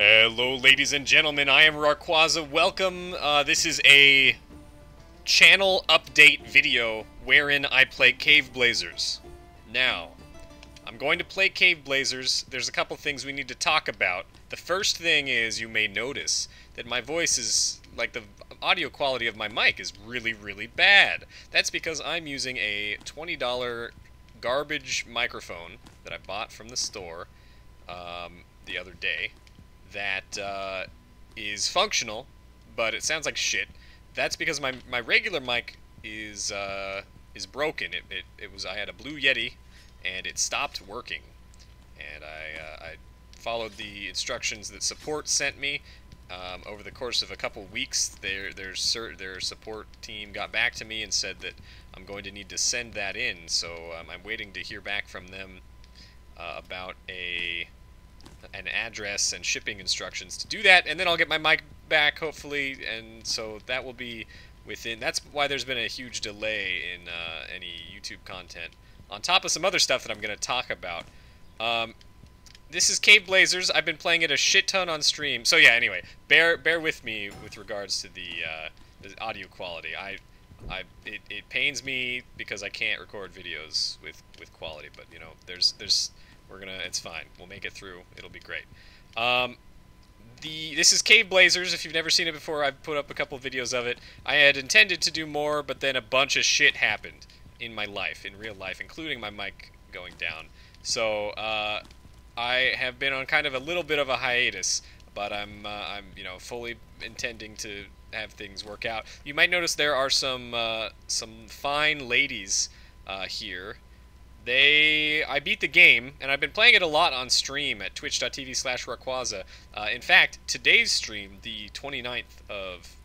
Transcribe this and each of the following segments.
Hello, ladies and gentlemen. I am Rawrquaza. Welcome. This is a channel update video wherein I play caveblazers. Now, I'm going to play caveblazers. There's a couple things we need to talk about. The first thing is you may notice that my voice is, like, the audio quality of my mic is really, really bad. That's because I'm using a $20 garbage microphone that I bought from the store the other day. That is functional, but it sounds like shit. That's because my regular mic is broken. I had a Blue Yeti, and it stopped working. And I followed the instructions that support sent me. Over the course of a couple weeks, their support team got back to me and said that I'm going to need to send that in. So I'm waiting to hear back from them about an address and shipping instructions to do that, and then I'll get my mic back, hopefully, and so that will be within... That's why there's been a huge delay in any YouTube content, on top of some other stuff that I'm going to talk about. This is Caveblazers. I've been playing it a shit ton on stream, so yeah, anyway, bear with me with regards to the audio quality. It pains me because I can't record videos with quality, but, you know, it's fine. We'll make it through. It'll be great. This is Caveblazers. If you've never seen it before, I've put up a couple videos of it. I had intended to do more, but then a bunch of shit happened in my life, in real life, including my mic going down. So, I have been on kind of a little bit of a hiatus, but I'm fully intending to have things work out. You might notice there are some fine ladies here. I beat the game, and I've been playing it a lot on stream at twitch.tv/Rawrquaza. In fact, today's stream, the 29th of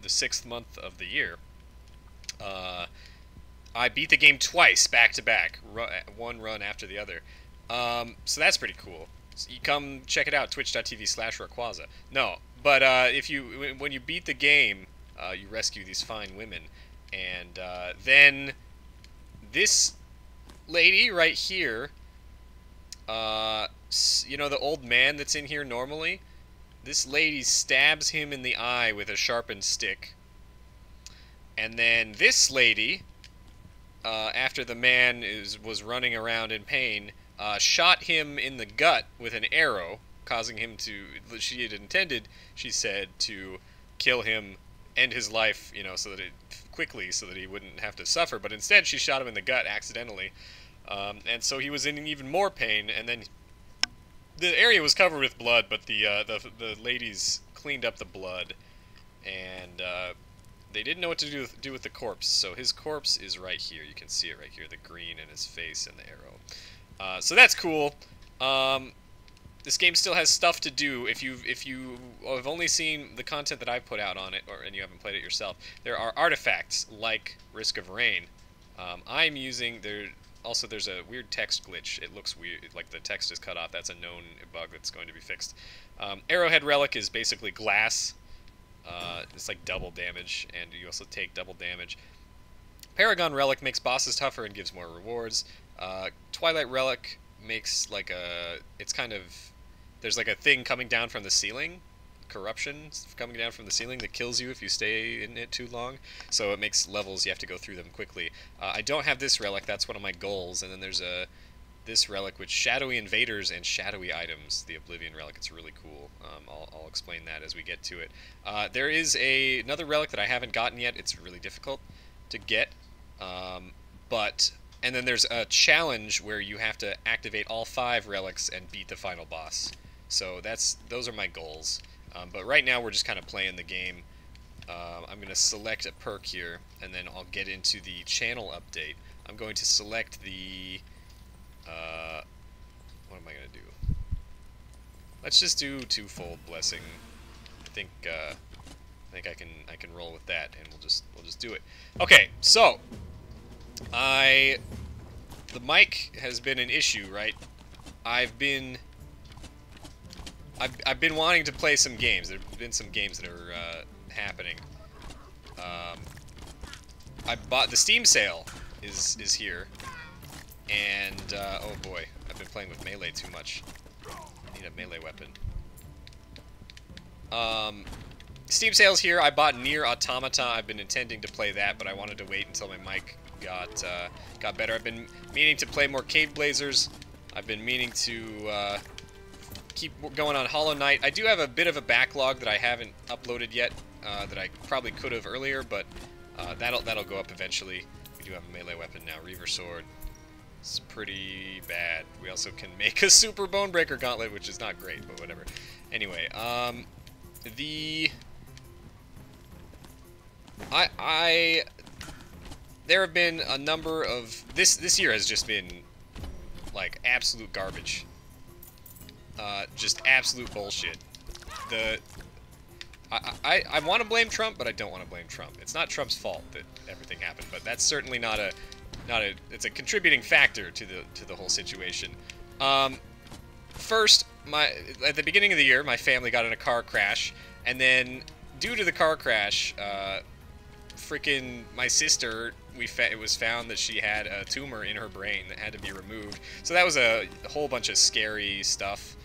the 6th month of the year, I beat the game twice, back-to-back, one run after the other. So that's pretty cool. So you come check it out, twitch.tv/Rawrquaza. No, but when you beat the game, you rescue these fine women, and then this lady right here, you know, the old man that's in here normally? This lady stabs him in the eye with a sharpened stick. And then this lady, after the man was running around in pain, shot him in the gut with an arrow, causing him to... She had intended, she said, to kill him, end his life, you know, quickly, so that he wouldn't have to suffer. But instead, she shot him in the gut accidentally. And so he was in even more pain, and then the area was covered with blood, but the ladies cleaned up the blood, and they didn't know what to do with the corpse. So his corpse is right here. You can see it right here, the green in his face and the arrow. So that's cool. This game still has stuff to do. If you have only seen the content that I've put out on it, and you haven't played it yourself, there are artifacts like Risk of Rain. I'm using Also, there's a weird text glitch. It looks weird, like the text is cut off. That's a known bug that's going to be fixed. Arrowhead Relic is basically glass. It's like double damage, and you also take double damage. Paragon Relic makes bosses tougher and gives more rewards. Twilight Relic makes like it's kind of... There's like a thing coming down from the ceiling. Corruption coming down from the ceiling that kills you if you stay in it too long, so it makes levels you have to go through them quickly. I don't have this relic, that's one of my goals, and then there's this relic with shadowy invaders and shadowy items, the Oblivion relic. It's really cool. I'll explain that as we get to it. There is another relic that I haven't gotten yet. It's really difficult to get, and then there's a challenge where you have to activate all 5 relics and beat the final boss. So those are my goals. But right now we're just kind of playing the game. I'm going to select a perk here, and then I'll get into the channel update. I'm going to select the... what am I going to do? Let's just do twofold blessing. I think I can roll with that, and we'll just do it. Okay, so the mic has been an issue, right? I've been wanting to play some games. There have been some games that are happening. I bought the Steam sale is here, and oh boy, I've been playing with melee too much. I need a melee weapon. Steam sales here. I bought Nier Automata. I've been intending to play that, but I wanted to wait until my mic got better. I've been meaning to play more Caveblazers. I've been meaning to keep going on Hollow Knight. I do have a bit of a backlog that I haven't uploaded yet, that I probably could have earlier, but that'll go up eventually. We do have a melee weapon now, Reaver Sword. It's pretty bad. We also can make a Super Bonebreaker Gauntlet, which is not great, but whatever. Anyway, there have been a number of this year has just been like absolute garbage. Just absolute bullshit. I want to blame Trump, but I don't want to blame Trump. It's not Trump's fault that everything happened, but that's certainly not a it's a contributing factor to the whole situation. First, at the beginning of the year, my family got in a car crash, and then due to the car crash, freaking my sister, it was found that she had a tumor in her brain that had to be removed. So that was a whole bunch of scary stuff.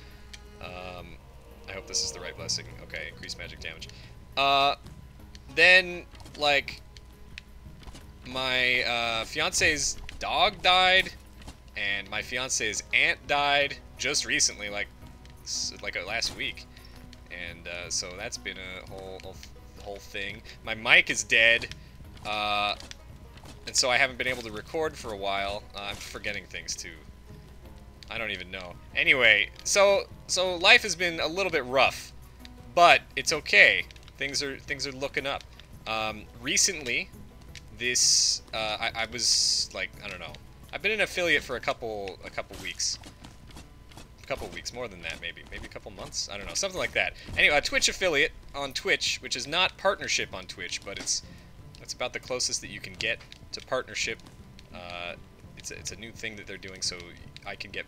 I hope this is the right blessing. Okay, increased magic damage. Then, like, my fiance's dog died, and my fiance's aunt died just recently, like last week. And so that's been a whole thing. My mic is dead, and so I haven't been able to record for a while. I'm forgetting things too. I don't even know. Anyway, so life has been a little bit rough, but it's okay. Things are looking up. Recently, I was like, I don't know. I've been an affiliate for a couple weeks. A couple weeks, more than that, maybe a couple months. I don't know, something like that. Anyway, a Twitch affiliate on Twitch, which is not partnership on Twitch, but it's about the closest that you can get to partnership. It's a new thing that they're doing, so I can get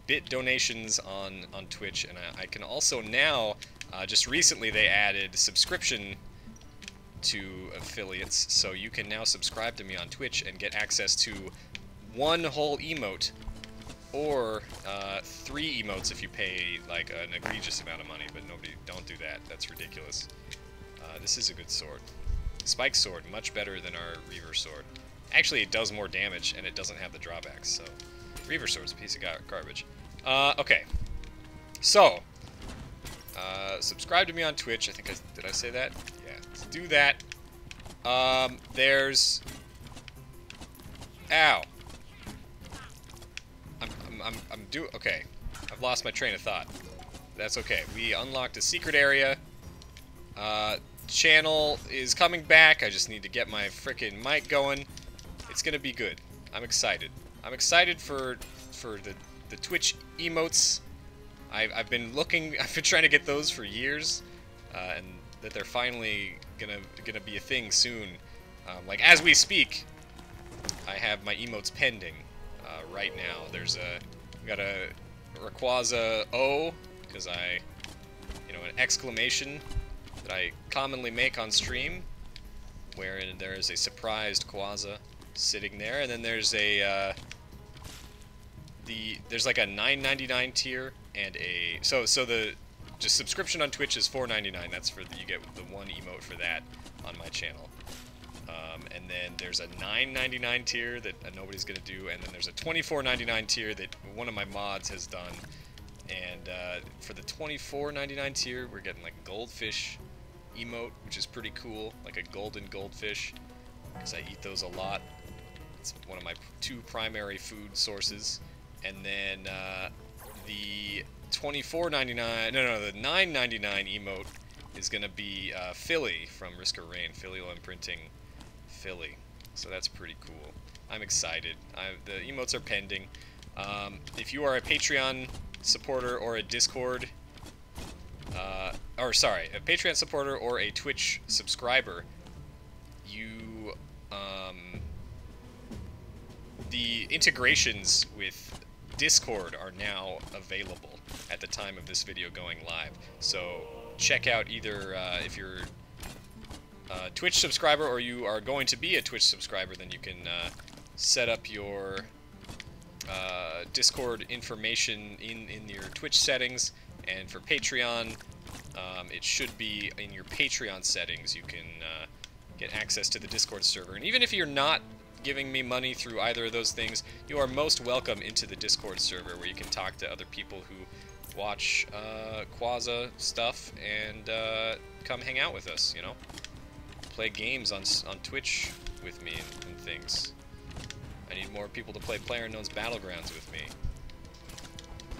bit donations on Twitch, and I can also now, just recently they added subscription to affiliates, so you can now subscribe to me on Twitch and get access to one whole emote, or 3 emotes if you pay like an egregious amount of money, but don't do that. That's ridiculous. This is a good sword. Spike sword, much better than our Reaver sword. Actually, it does more damage, and it doesn't have the drawbacks, so Reaver sword's a piece of garbage. Okay. So, subscribe to me on Twitch. I think did I say that? Yeah, let's do that. There's... Ow. Okay. I've lost my train of thought. That's okay. We unlocked a secret area. Channel is coming back. I just need to get my frickin' mic going. It's gonna be good. I'm excited. I'm excited for the Twitch emotes. I've been trying to get those for years, and that they're finally gonna be a thing soon. Like as we speak, I have my emotes pending right now. We got a Rawrquaza O, because an exclamation that I commonly make on stream, wherein there is a surprised Quaza sitting there, and then there's there's like a $9.99 tier and a the just subscription on Twitch is $4.99. That's for you get the one emote for that on my channel. And then there's a $9.99 tier that nobody's gonna do, and then there's a $24.99 tier that one of my mods has done. And for the $24.99 tier, we're getting like goldfish emote, which is pretty cool, like a golden goldfish, because I eat those a lot. It's one of my 2 primary food sources. And then the $24.99, the $9.99 emote is gonna be Philly from Risk of Rain, Filial Imprinting Philly. So that's pretty cool. I'm excited. The emotes are pending. If you are a Patreon supporter or a Discord, a Patreon supporter or a Twitch subscriber, the integrations with Discord are now available at the time of this video going live. So check out either if you're a Twitch subscriber or you are going to be a Twitch subscriber, then you can set up your Discord information in your Twitch settings. And for Patreon, It should be in your Patreon settings. You can get access to the Discord server. And even if you're not giving me money through either of those things, you are most welcome into the Discord server, where you can talk to other people who watch Quaza stuff and come hang out with us, you know? Play games on Twitch with me and things. I need more people to play PlayerUnknown's Battlegrounds with me.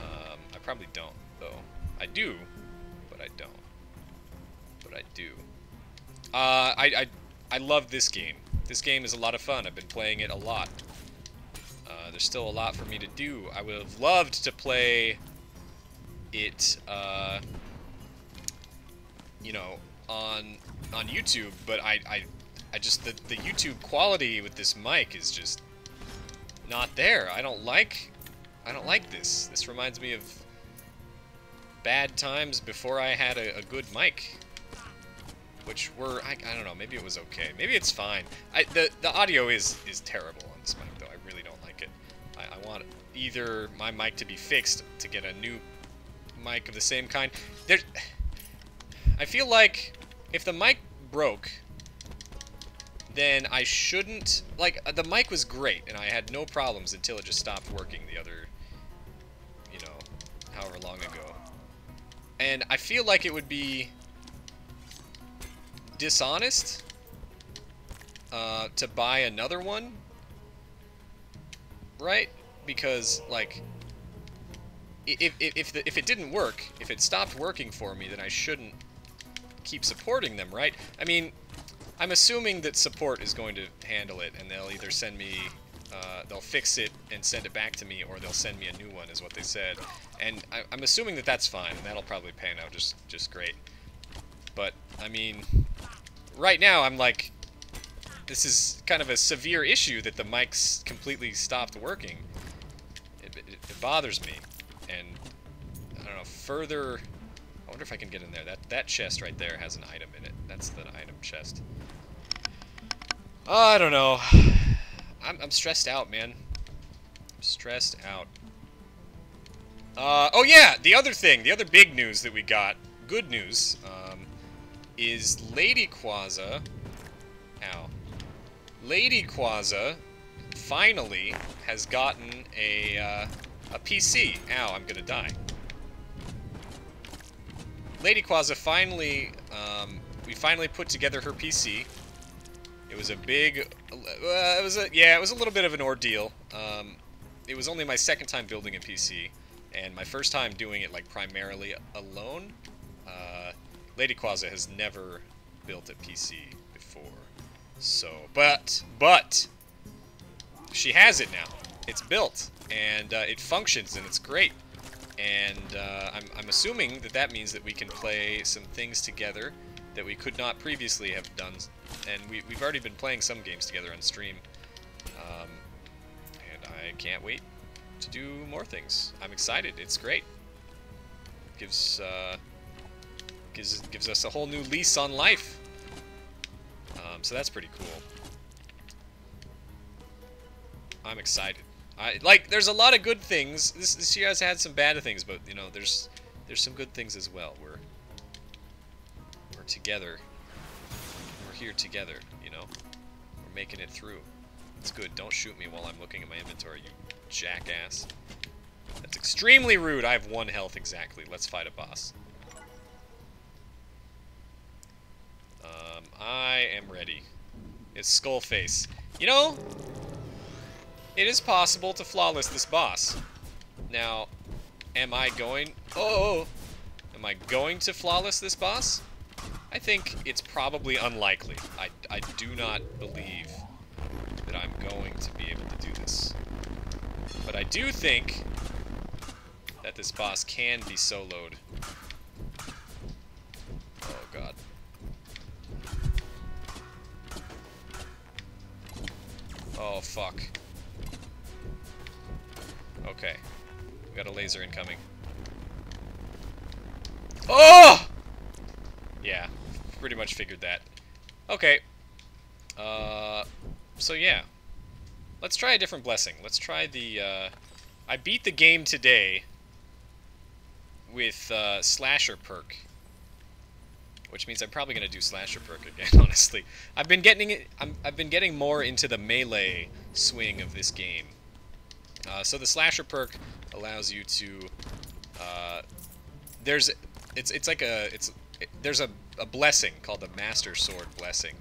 I probably don't, though. I do, but I don't. But I do. I love this game. This game is a lot of fun. I've been playing it a lot. There's still a lot for me to do. I would have loved to play it, you know, on YouTube, but I just, the YouTube quality with this mic is just not there. I don't like this. This reminds me of bad times before I had a good mic, which were, I don't know, maybe it was okay. Maybe it's fine. The audio is terrible on this mic, though. I really don't like it. I want either my mic to be fixed to get a new mic of the same kind. I feel like if the mic broke, then I shouldn't, like, the mic was great, and I had no problems until it just stopped working the other, you know, however long ago. And I feel like it would be dishonest to buy another one, right? Because, like, if it didn't work, if it stopped working for me, then I shouldn't keep supporting them, right? I mean, I'm assuming that support is going to handle it, and they'll either send me, they'll fix it and send it back to me, or they'll send me a new one, is what they said. And I'm assuming that that's fine, and that'll probably pan out just great. But, I mean, right now I'm like, this is kind of a severe issue that the mic's completely stopped working. It bothers me, and I don't know, further, I wonder if I can get in there. That chest right there has an item in it. That's the item chest. I don't know. I'm stressed out, man. I'm stressed out. Oh yeah, the other thing, the other big news that we got, good news, is Rawrquaza. Ow. Rawrquaza finally has gotten a PC. Ow, I'm gonna die. Rawrquaza finally, we finally put together her PC. It was a big, it was a little bit of an ordeal. It was only my second time building a PC, and my first time doing it, like, primarily alone. Rawrquaza has never built a PC before, so, but, she has it now. It's built, and it functions, and it's great. And I'm assuming that means that we can play some things together that we could not previously have done, and we've already been playing some games together on stream, and I can't wait to do more things. I'm excited. It's great. Gives us a whole new lease on life. So that's pretty cool. I'm excited. Like, there's a lot of good things. This year has had some bad things, but, you know, there's some good things as well. We're together. We're here together, you know? We're making it through. It's good. Don't shoot me while I'm looking at my inventory, you jackass. That's extremely rude. I have 1 health exactly. Let's fight a boss. I am ready. It's Skullface. You know, it is possible to flawless this boss. Now, am I going... Oh! Am I going to flawless this boss? I think it's probably unlikely. I do not believe that I'm going to be able to do this. But I do think that this boss can be soloed. Oh, God. Oh, fuck. Okay. We got a laser incoming. Oh! Yeah, pretty much figured that. Okay. So yeah. Let's try a different blessing. Let's try the, I beat the game today with, Slasher perk. which means I'm probably gonna do slasher perk again. Honestly, I've been getting more into the melee swing of this game. So the slasher perk allows you to there's a blessing called the Master Sword Blessing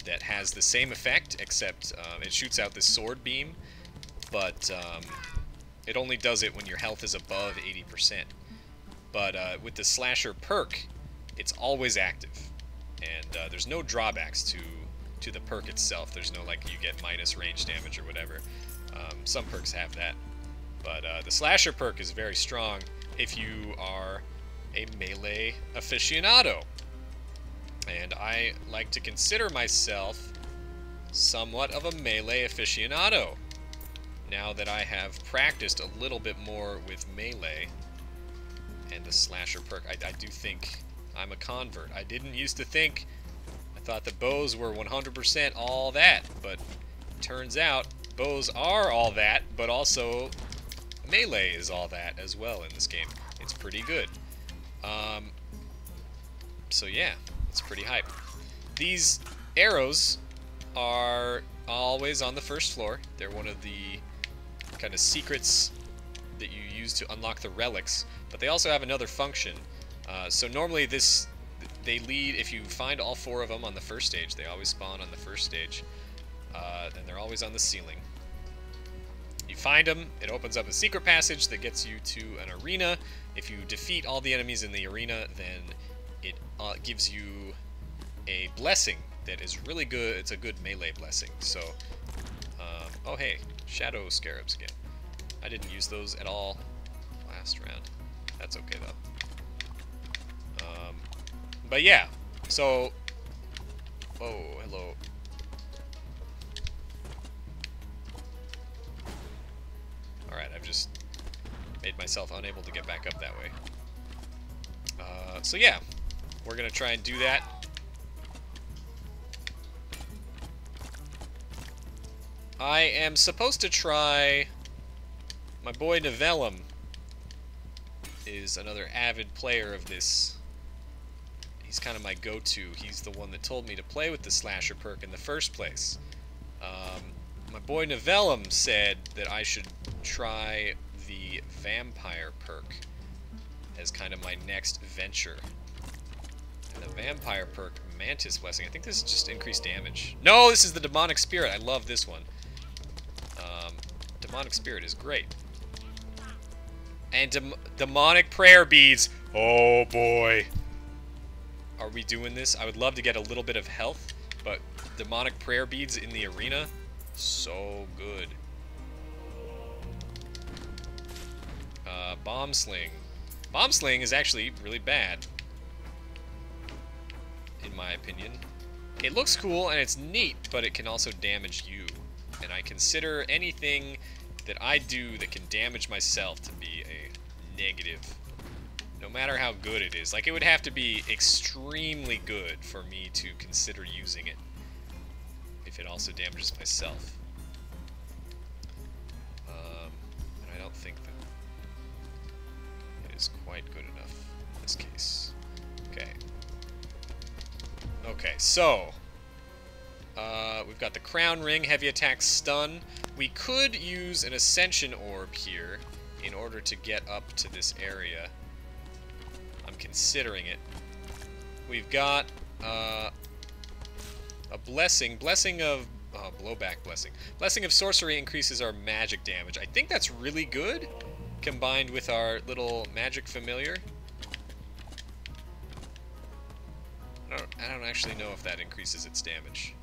that has the same effect, except it shoots out this sword beam, but it only does it when your health is above 80%. But with the slasher perk, it's always active, and there's no drawbacks to the perk itself. There's no, like, you get minus range damage or whatever. Some perks have that, but the slasher perk is very strong if you are a melee aficionado. And I like to consider myself somewhat of a melee aficionado, now that I have practiced a little bit more with melee and the slasher perk. I do think I'm a convert. I didn't used to think. I thought the bows were 100% all that, but turns out bows are all that, but also melee is all that as well in this game. It's pretty good. So yeah, it's pretty hype. These arrows are always on the first floor. They're one of the kind of secrets that you use to unlock the relics, but they also have another function. So normally they lead, if you find all 4 of them on the first stage, they always spawn on the first stage, and they're always on the ceiling. You find them, it opens up a secret passage that gets you to an arena. If you defeat all the enemies in the arena, then it gives you a blessing that is really good. It's a good melee blessing. So, oh hey, shadow scarabs again. I didn't use those at all last round. That's okay though. But yeah, so, oh, hello. Alright, I've just made myself unable to get back up that way. So yeah, we're gonna try and do that. I am supposed to try... My boy Novellum is another avid player of this. He's kind of my go-to. He's the one that told me to play with the slasher perk in the first place. My boy Novellum said that I should try the vampire perk as kind of my next venture. And the vampire perk, Mantis Blessing, I think this is just increased damage. No, this is the Demonic Spirit. I love this one. Demonic Spirit is great. And Demonic Prayer Beads. Oh boy. Are we doing this? I would love to get a little bit of health, but Demonic Prayer Beads in the arena, so good. Bomb Sling. Bomb Sling is actually really bad, in my opinion. It looks cool and it's neat, but it can also damage you. And I consider anything that I do that can damage myself to be a negative. No matter how good it is. Like, it would have to be extremely good for me to consider using it, if it also damages myself. And I don't think that it is quite good enough in this case. Okay. Okay, so... we've got the Crown Ring, Heavy Attack, Stun. We could use an Ascension Orb here in order to get up to this area. I'm considering it. We've got a Blessing. Blessing of... Blowback Blessing. Blessing of Sorcery increases our magic damage. I think that's really good, combined with our little magic familiar. I don't actually know if that increases its damage,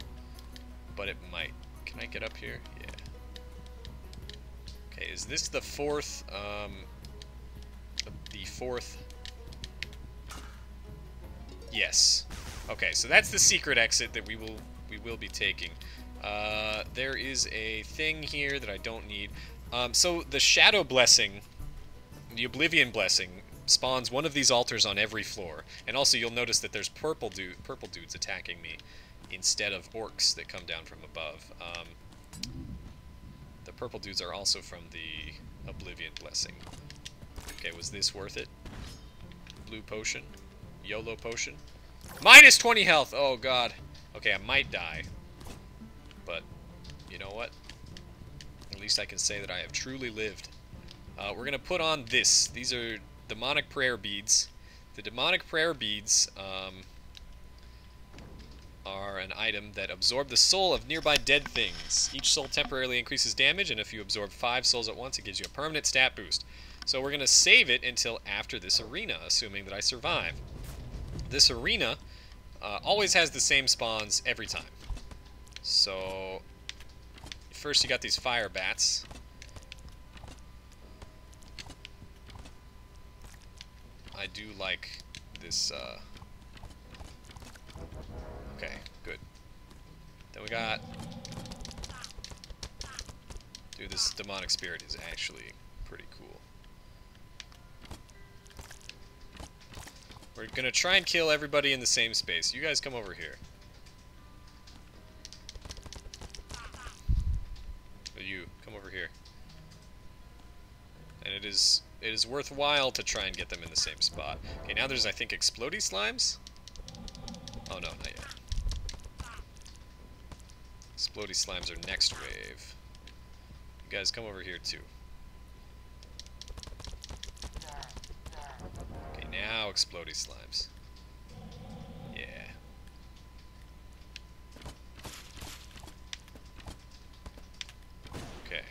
but it might. Can I get up here? Yeah. Okay, is this the fourth, the fourth? Yes. Okay, so that's the secret exit that we will be taking. There is a thing here that I don't need. So the Shadow Blessing, the Oblivion Blessing, spawns one of these altars on every floor, and also you'll notice that there's purple dudes attacking me instead of orcs that come down from above. The purple dudes are also from the Oblivion Blessing. Okay, was this worth it? Blue potion, YOLO potion. Minus 20 health. Oh, God. Okay, I might die. But, you know what? At least I can say that I have truly lived. We're going to put on this. These are demonic prayer beads. The demonic prayer beads are an item that absorb the soul of nearby dead things. Each soul temporarily increases damage, and if you absorb 5 souls at once, it gives you a permanent stat boost. So we're going to save it until after this arena, assuming that I survive. This arena always has the same spawns every time. So, first you got these fire bats. I do like this, okay, good. Then we got... Dude, this demonic spirit is actually pretty cool. We're gonna try and kill everybody in the same space. You guys come over here. You, come over here. And it is worthwhile to try and get them in the same spot. Okay, now there's, I think, explodey slimes? Oh, no, not yet. Explodey slimes are next wave. You guys come over here, too. Okay, now explodey slimes. Yeah. Okay.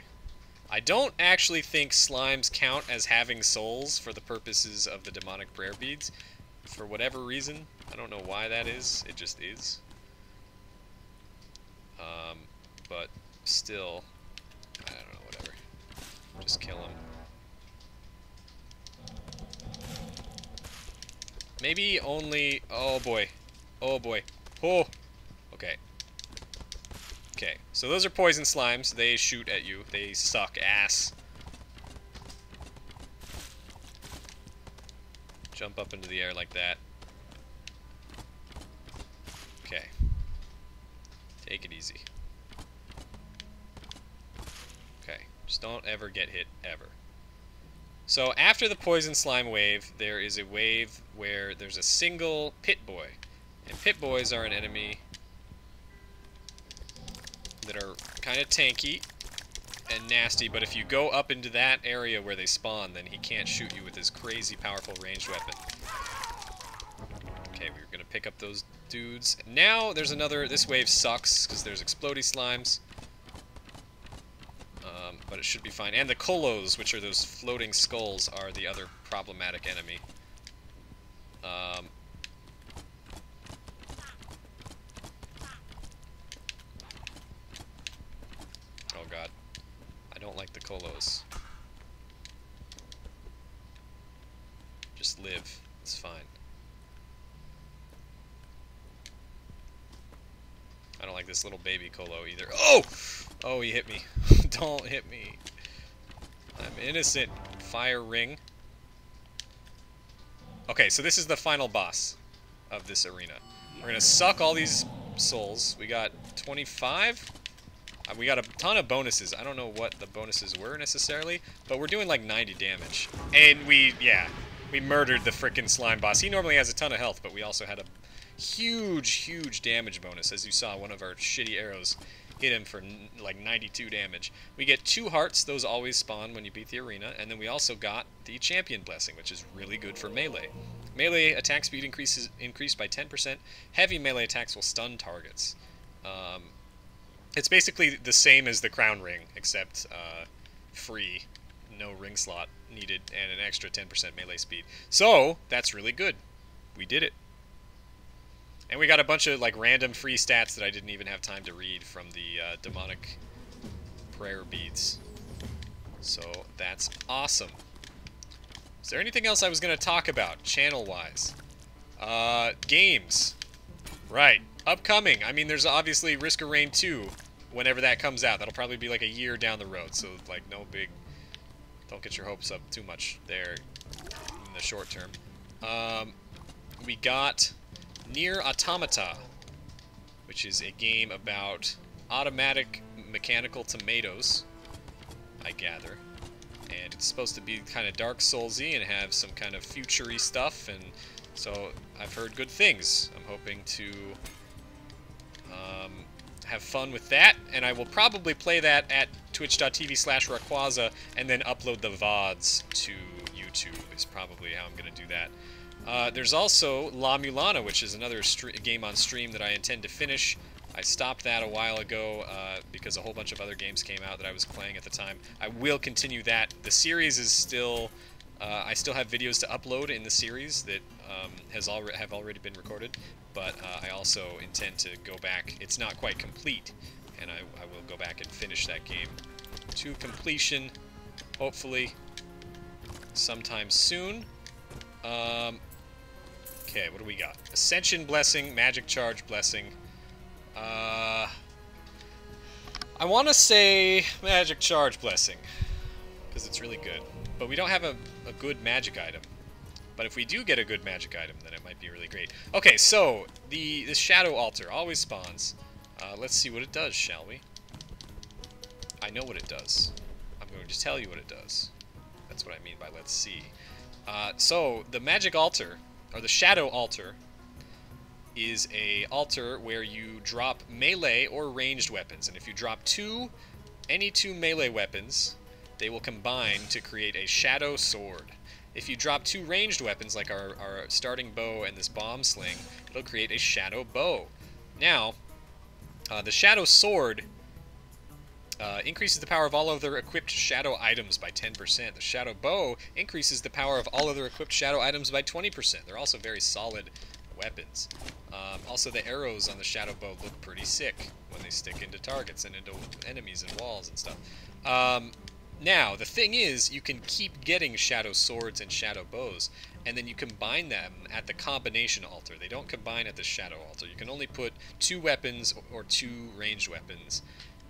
I don't actually think slimes count as having souls for the purposes of the demonic prayer beads. For whatever reason. I don't know why that is. It just is. But still, I don't know, whatever. Just kill him. Maybe only... Oh, boy. Oh, boy. Oh! Okay. Okay, so those are poison slimes. They shoot at you. They suck ass. Jump up into the air like that. Okay. Take it easy. Okay, just don't ever get hit, ever. So after the poison slime wave, there is a wave where there's a single pit boy. And pit boys are an enemy that are kind of tanky and nasty, but if you go up into that area where they spawn, then he can't shoot you with his crazy powerful ranged weapon. Okay, we're gonna pick up those dudes. Now there's another... This wave sucks, because there's explodey slimes. But it should be fine. And the kolos, which are those floating skulls, are the other problematic enemy. Oh god. I don't like the kolos. Just live. It's fine. I don't like this little baby colo either. Oh! Oh, he hit me. Don't hit me. I'm innocent. Fire ring. Okay, so this is the final boss of this arena. We're gonna suck all these souls. We got 25. We got a ton of bonuses. I don't know what the bonuses were necessarily, but we're doing like 90 damage. And we murdered the frickin' slime boss. He normally has a ton of health, but we also had a huge damage bonus. As you saw, one of our shitty arrows hit him for like 92 damage. We get 2 hearts. Those always spawn when you beat the arena. And then we also got the champion blessing, which is really good for melee. Melee attack speed increased by 10%. Heavy melee attacks will stun targets. It's basically the same as the crown ring, except free, no ring slot needed, and an extra 10% melee speed. So that's really good. We did it. And we got a bunch of like random free stats that I didn't even have time to read from the demonic prayer beads. So that's awesome. Is there anything else I was going to talk about, channel-wise? Games. Right. Upcoming. I mean, there's obviously Risk of Rain 2, whenever that comes out. That'll probably be like a year down the road, so like no big... Don't get your hopes up too much there in the short term. We got Nier Automata, which is a game about automatic mechanical tomatoes, I gather. And it's supposed to be kind of Dark Souls-y and have some kind of future-y stuff, and So I've heard good things. I'm hoping to have fun with that, and I will probably play that at twitch.tv/Rawrquaza and then upload the VODs to YouTube is probably how I'm going to do that. There's also La Mulana, which is another game on stream that I intend to finish. I stopped that a while ago because a whole bunch of other games came out that I was playing at the time. I will continue that. The series is still... I still have videos to upload in the series that have already been recorded, but I also intend to go back. It's not quite complete, and I will go back and finish that game to completion, hopefully sometime soon. Okay, what do we got? Ascension Blessing, Magic Charge Blessing. I want to say Magic Charge Blessing, because it's really good. But we don't have a good magic item. But if we do get a good magic item, then it might be really great. Okay, so the Shadow Altar always spawns. Let's see what it does, shall we? I know what it does. I'm going to tell you what it does. That's what I mean by let's see. So the magic altar, or the Shadow Altar, is a altar where you drop melee or ranged weapons. And if you drop any two melee weapons, they will combine to create a Shadow Sword. If you drop two ranged weapons, like our starting bow and this bomb sling, it'll create a Shadow Bow. Now, the Shadow Sword increases the power of all other equipped Shadow items by 10%. The Shadow Bow increases the power of all other equipped Shadow items by 20%. They're also very solid weapons. Also, the arrows on the Shadow Bow look pretty sick when they stick into targets and into enemies and walls and stuff. Now, the thing is, you can keep getting Shadow Swords and Shadow Bows, and then you combine them at the combination altar. They don't combine at the Shadow Altar. You can only put two weapons or two ranged weapons,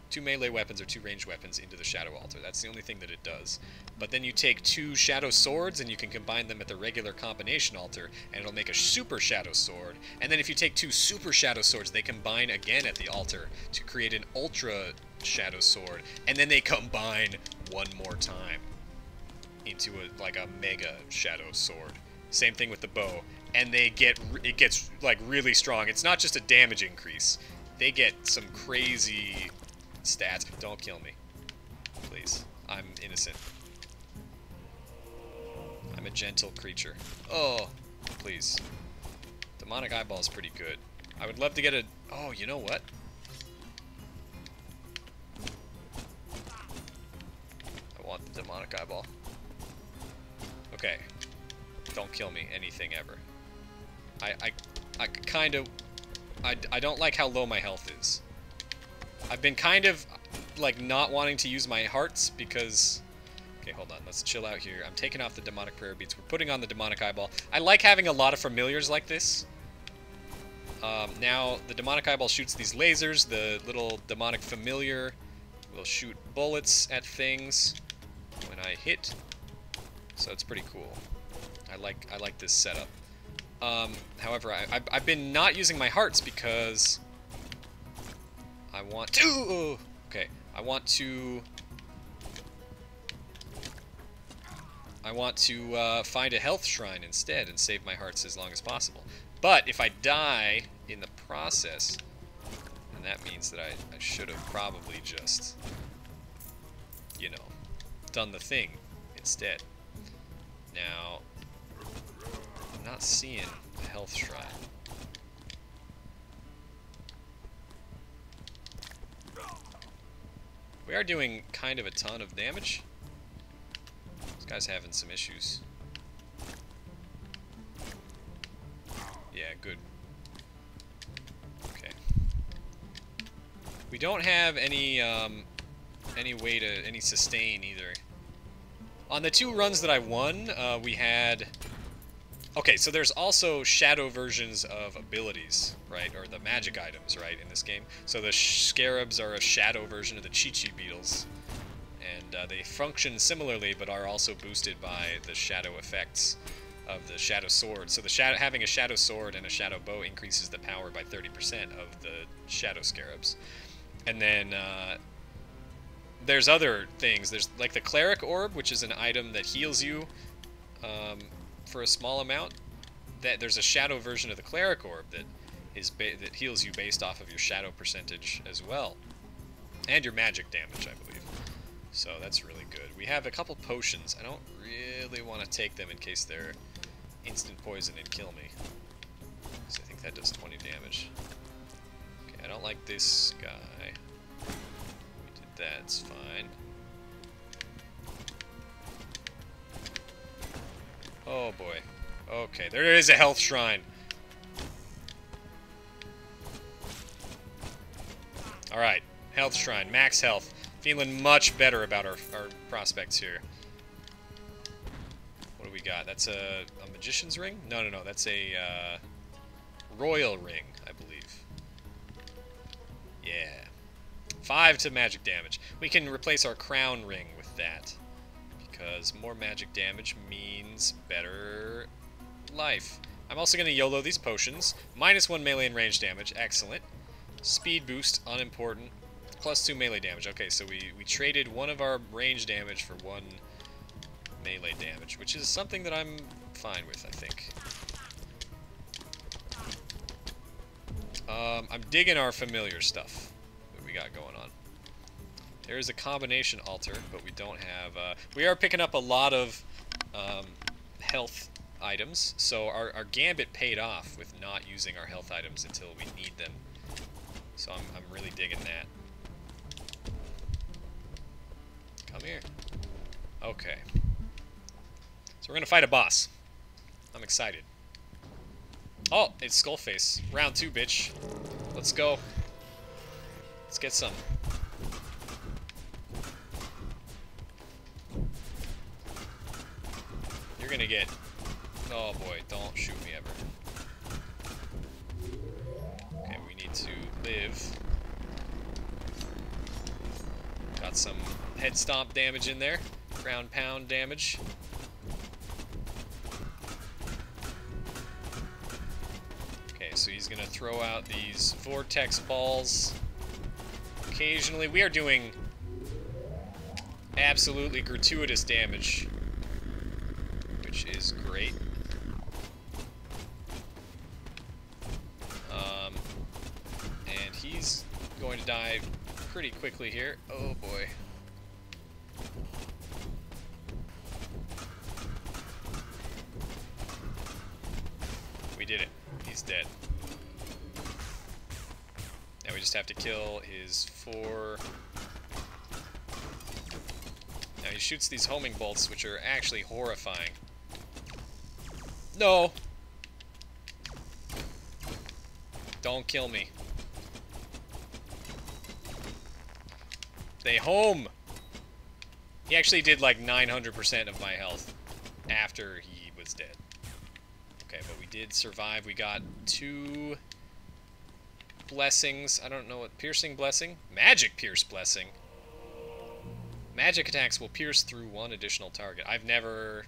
two melee weapons or two ranged weapons into the Shadow Altar. That's the only thing that it does. But then you take two Shadow Swords and you can combine them at the regular combination altar, and it'll make a Super Shadow Sword. And then if you take two Super Shadow Swords, they combine again at the altar to create an Ultra Shadow Sword, and then they combine one more time into like a Mega Shadow Sword. Same thing with the bow, and it gets like really strong. It's not just a damage increase. They get some crazy stats. Don't kill me, please. I'm innocent. I'm a gentle creature. Oh, please. Demonic Eyeball is pretty good. I would love to get a... Oh, you know what? I want the Demonic Eyeball. Okay. Don't kill me. Anything ever. I kind of... I don't like how low my health is. I've been kind of, like, not wanting to use my hearts because... Okay, hold on. Let's chill out here. I'm taking off the Demonic Prayer Beads. We're putting on the Demonic Eyeball. I like having a lot of familiars like this. Now, the Demonic Eyeball shoots these lasers. The little Demonic Familiar will shoot bullets at things when I hit. So it's pretty cool. I like this setup. However, I've been not using my hearts because I want to... Okay, I want to find a health shrine instead and save my hearts as long as possible. But if I die in the process, then that means that I should have probably just, you know, done the thing instead. Now, I'm not seeing a health shrine. We are doing kind of a ton of damage. This guy's having some issues. Yeah, good. Okay. We don't have any way to any sustain either. On the two runs that I won, we had... Okay, so there's also shadow versions of abilities, right? Or the magic items, right, in this game. So the scarabs are a shadow version of the Chi-Chi beetles. And they function similarly, but are also boosted by the shadow effects of the Shadow Sword. So the having a Shadow Sword and a Shadow Bow increases the power by 30% of the Shadow Scarabs. And then there's other things. There's like the Cleric Orb, which is an item that heals you for a small amount. that there's a shadow version of the cleric orb that that heals you based off of your shadow percentage as well, and your magic damage, I believe. So that's really good. We have a couple potions. I don't really want to take them in case they're instant poison and kill me. So I think that does 20 damage. Okay, I don't like this guy. We did that, it's fine. Oh boy. Okay, there is a health shrine. Alright, health shrine, max health. Feeling much better about our prospects here. What do we got? That's a magician's ring? No, that's a royal ring, I believe. Yeah. 5 to magic damage. We can replace our crown ring with that, because more magic damage means better life. I'm also going to YOLO these potions. -1 melee and range damage. Excellent. Speed boost, unimportant. +2 melee damage. Okay, so we traded one of our range damage for 1 melee damage, which is something that I'm fine with, I think. I'm digging our familiar stuff that we got going on. There is a combination altar, but we don't have... we are picking up a lot of health items, so our gambit paid off with not using our health items until we need them. So I'm really digging that. Come here. Okay. So we're gonna fight a boss. I'm excited. Oh, it's Skullface. Round 2, bitch. Let's go. Let's get some. You're gonna get... Oh boy, don't shoot me ever. Okay, we need to live. Got some head stomp damage in there. Ground pound damage. Okay, so he's gonna throw out these vortex balls. Occasionally, we are doing absolutely gratuitous damage, which is great. And he's going to die pretty quickly here. Oh boy. We did it. He's dead. Now we just have to kill his 4... Now he shoots these homing bolts, which are actually horrifying. No! Don't kill me. They home! He actually did like 900% of my health after he was dead. Okay, but we did survive. We got 2 blessings. I don't know what... Piercing blessing? Magic pierce blessing. Magic attacks will pierce through 1 additional target. I've never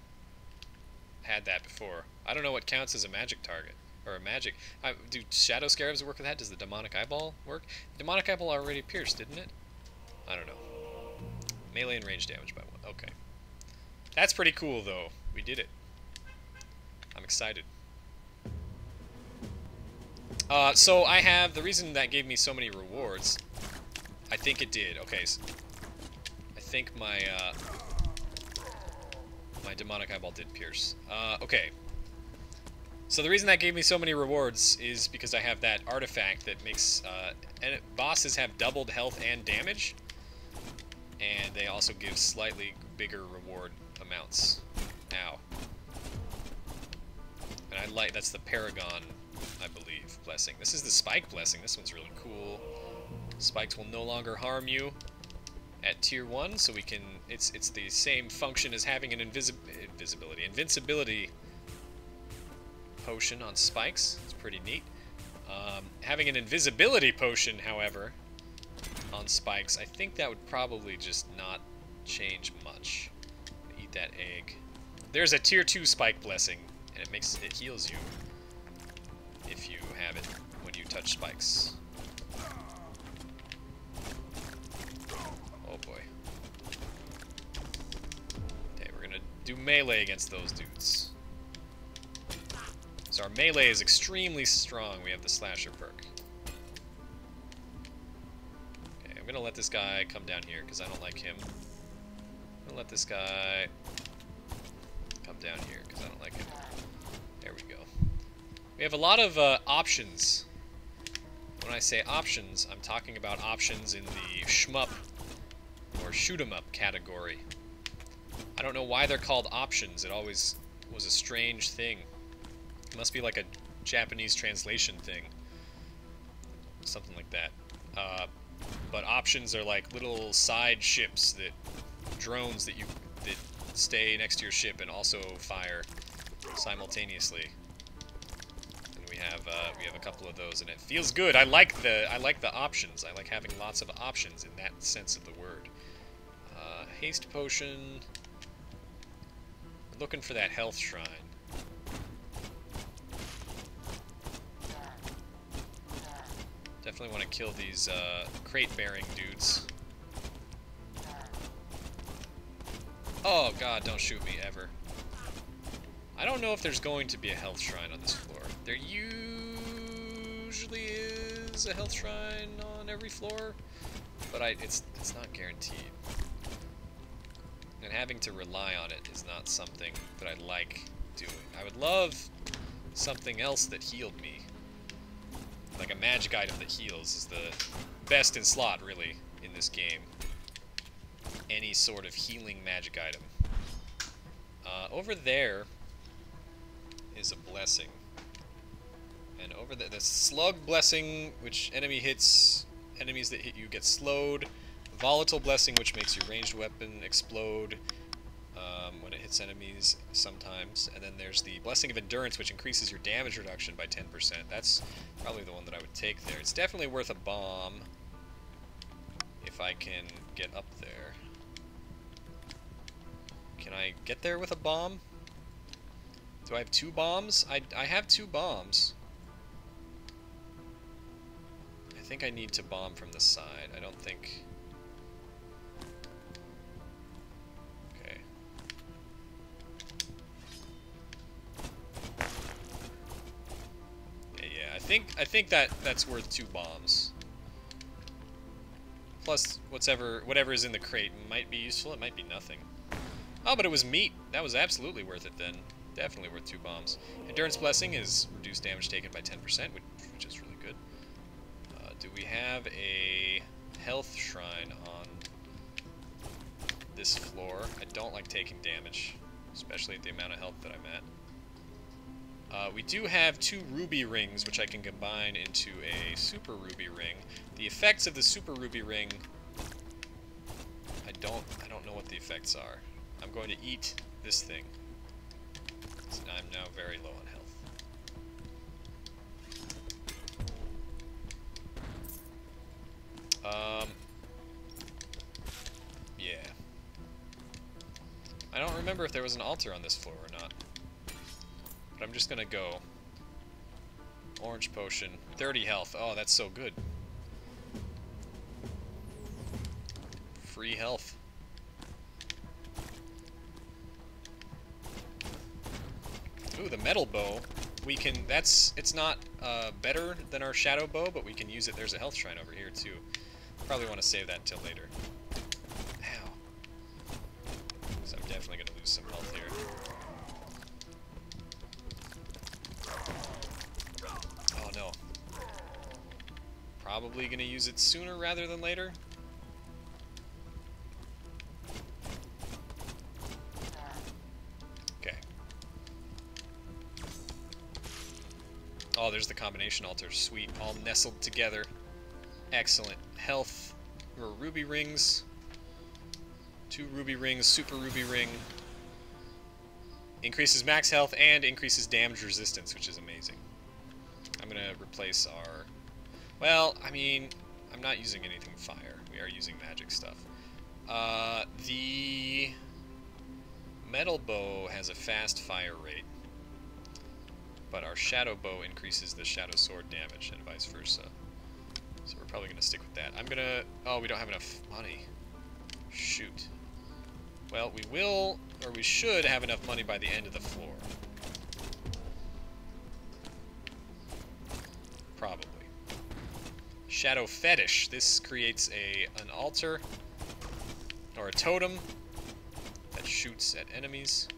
had that before. I don't know what counts as a magic target. Or a magic... do shadow scarabs work with that? Does the demonic eyeball work? The demonic eyeball already pierced, didn't it? I don't know. Melee and range damage by 1. Okay. That's pretty cool, though. We did it. I'm excited. So I have... The reason that gave me so many rewards... I think it did. Okay, so I think my my demonic eyeball did pierce. Okay. So the reason that gave me so many rewards is because I have that artifact that makes bosses have doubled health and damage, and they also give slightly bigger reward amounts. Ow. And I like... That's the Paragon, I believe, blessing. This is the Spike blessing. This one's really cool. Spikes will no longer harm you at tier 1, so we can... It's the same function as having an invincibility potion on spikes. It's pretty neat. Having an invisibility potion, however, on spikes, I think that would probably just not change much. Eat that egg. There's a tier 2 spike blessing, and it heals you if you have it when you touch spikes. Oh boy. Okay, we're gonna do melee against those dudes. So our melee is extremely strong. We have the slasher perk. Okay, I'm gonna let this guy come down here because I don't like him. I'm gonna let this guy come down here because I don't like him. There we go. We have a lot of options. When I say options, I'm talking about options in the shmup or shoot 'em up category. I don't know why they're called options. It always was a strange thing. It must be like a Japanese translation thing. Something like that. But options are like little side ships that drones that stay next to your ship and also fire simultaneously. And we have a couple of those, and it feels good. I like the options. I like having lots of options in that sense of the word. Haste potion. We're looking for that health shrine. Definitely want to kill these crate-bearing dudes. Oh god, don't shoot me, ever. I don't know if there's going to be a health shrine on this floor. There usually is a health shrine on every floor, but it's not guaranteed. And having to rely on it is not something that I like doing. I would love something else that healed me. Like a magic item that heals is the best in slot, really, in this game. Any sort of healing magic item. Over there is a blessing. And over there, the slug blessing, which enemies that hit you get slowed. Volatile blessing, which makes your ranged weapon explode when it hits enemies sometimes. And then there's the blessing of endurance, which increases your damage reduction by 10%. That's probably the one that I would take there. It's definitely worth a bomb if I can get up there. Can I get there with a bomb? Do I have 2 bombs? I have 2 bombs. I think I need to bomb from the side. I don't think... Okay. Yeah, I think that's worth 2 bombs. Plus, whatever is in the crate might be useful. It might be nothing. Oh, but it was meat. That was absolutely worth it then. Definitely worth 2 bombs. Endurance Blessing is reduced damage taken by 10%, which is really good. Do we have a health shrine on this floor? I don't like taking damage, especially at the amount of health that I'm at. We do have 2 ruby rings, which I can combine into a super ruby ring. The effects of the super ruby ring, I don't know what the effects are. I'm going to eat this thing. So I'm now very low on health. Yeah. I don't remember if there was an altar on this floor or not. But I'm just gonna go. Orange potion. 30 health. Oh, that's so good. Free health. Ooh, the metal bow. We can, it's not better than our shadow bow, but we can use it. There's a health shrine over here too. Probably want to save that until later. Ow. So I'm definitely going to lose some health here. Oh no. Probably going to use it sooner rather than later. Oh, there's the combination altar. Sweet. All nestled together. Excellent. Health. Or ruby rings. 2 ruby rings. Super ruby ring. Increases max health and increases damage resistance, which is amazing. I'm going to replace our... Well, I mean, I'm not using anything fire. We are using magic stuff. The metal bow has a fast fire rate. But our shadow bow increases the shadow sword damage and vice versa. So we're probably going to stick with that. I'm going to... Oh, we don't have enough money. Shoot. Well, we will, or we should have enough money by the end of the floor. Probably. Shadow Fetish. This creates an altar, or a totem, that shoots at enemies.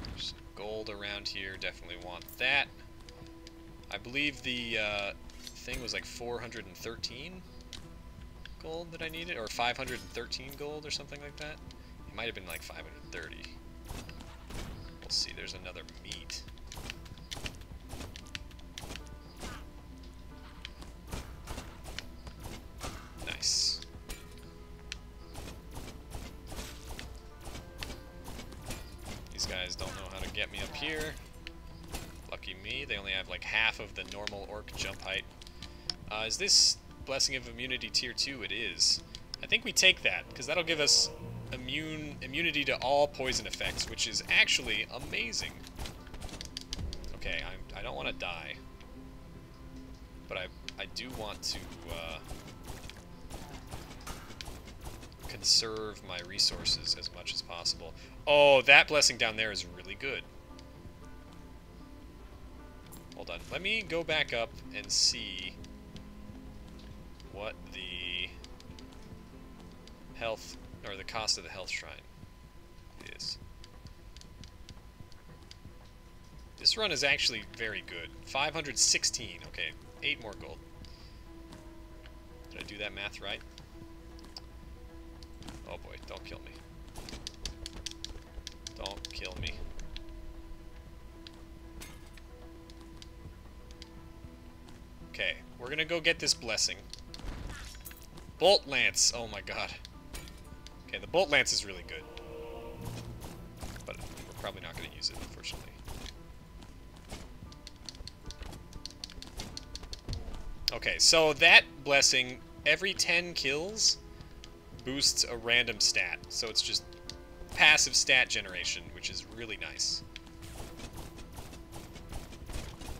There's some gold around here. Definitely want that. I believe the thing was like 413 gold that I needed, or 513 gold or something like that. It might have been like 530. We'll see. There's another meat. Nice. These guys don't know how to get me up here. Lucky me. They only have like half of the normal orc jump height. Is this Blessing of Immunity tier 2? It is. I think we take that, because that'll give us immunity to all poison effects, which is actually amazing. Okay, I don't want to die. But I do want to conserve my resources as much as possible. Oh, that blessing down there is really good. Hold on. Let me go back up and see what the health, or the cost of the health shrine is. This run is actually very good. 516. Okay, 8 more gold. Did I do that math right? Oh boy, don't kill me. Don't kill me. Okay, we're gonna go get this blessing. Bolt Lance! Oh my god. Okay, the Bolt Lance is really good. But we're probably not gonna use it, unfortunately. Okay, so that blessing, every 10 kills, boosts a random stat. So it's just passive stat generation, which is really nice.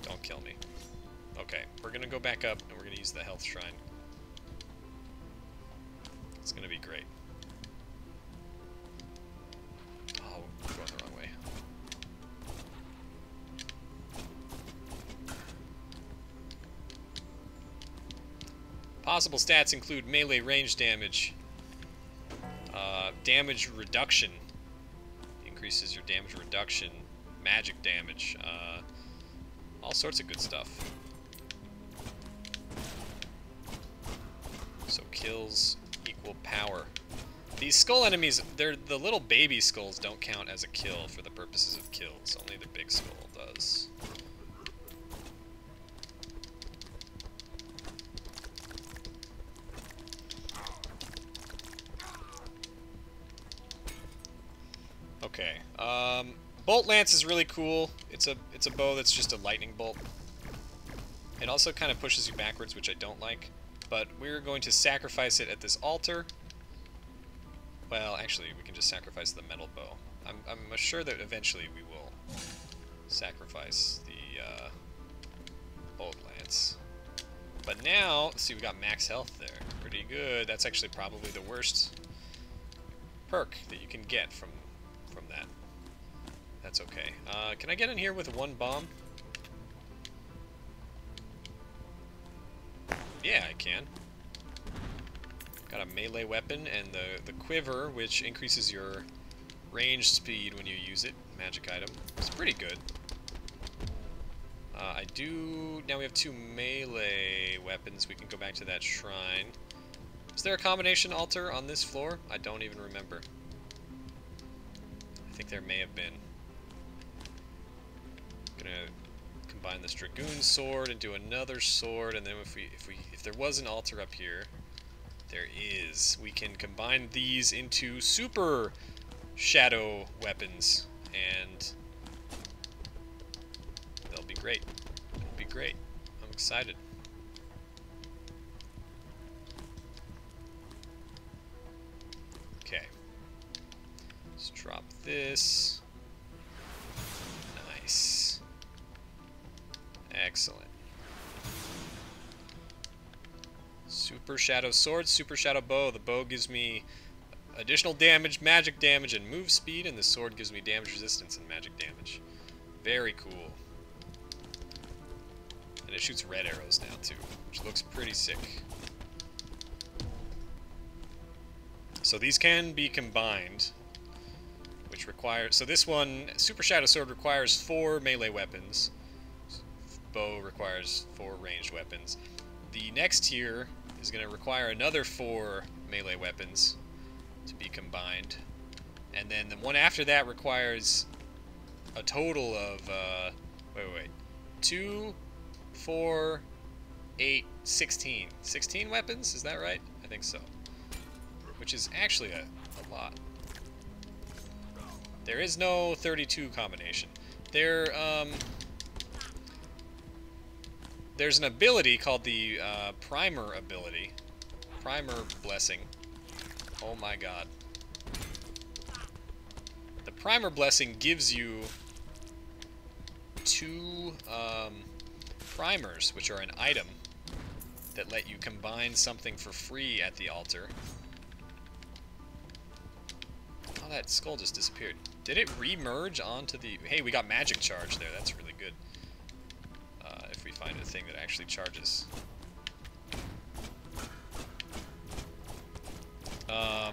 Don't kill me. Okay, we're gonna go back up and we're gonna use the health shrine. It's gonna be great. Oh, we're going the wrong way. Possible stats include melee range damage, damage reduction, increases your damage reduction, magic damage, all sorts of good stuff. So kills equal power. These skull enemies, the little baby skulls don't count as a kill for the purposes of kills. Only the big skull does. Okay. Bolt Lance is really cool. It's a bow that's just a lightning bolt. It also kind of pushes you backwards, which I don't like. But we're going to sacrifice it at this altar. Well, actually, we can just sacrifice the metal bow. I'm sure that eventually we will sacrifice the Bolt Lance. But now, see, we got max health there. Pretty good. That's actually probably the worst perk that you can get from that. That's okay. Can I get in here with one bomb? Yeah, I can. Got a melee weapon and the quiver, which increases your range speed when you use it. Magic item. It's pretty good. Now we have 2 melee weapons. We can go back to that shrine. Is there a combination altar on this floor? I don't even remember. I think there may have been. Gonna combine this dragoon sword and do another sword, and then if there was an altar up here, there is. We can combine these into super shadow weapons, and they'll be great. It'll be great. I'm excited. Okay. Let's drop this. Nice. Excellent. Super Shadow Sword, Super Shadow Bow. The bow gives me additional damage, magic damage, and move speed, and the sword gives me damage resistance and magic damage. Very cool. And it shoots red arrows now, too, which looks pretty sick. So these can be combined, which requires... So this one, Super Shadow Sword, requires 4 melee weapons. Bow requires 4 ranged weapons. The next tier is going to require another 4 melee weapons to be combined. And then the one after that requires a total of... 2, 4, 8, 16. 16 weapons? Is that right? I think so. Which is actually a lot. There is no 32 combination. There's an ability called the Primer ability. Primer Blessing. Oh my god. The Primer Blessing gives you 2 primers, which are an item that let you combine something for free at the altar. Oh, that skull just disappeared. Did it re-merge onto the... Hey, we got magic charge there. That's really good. If we find a thing that actually charges. I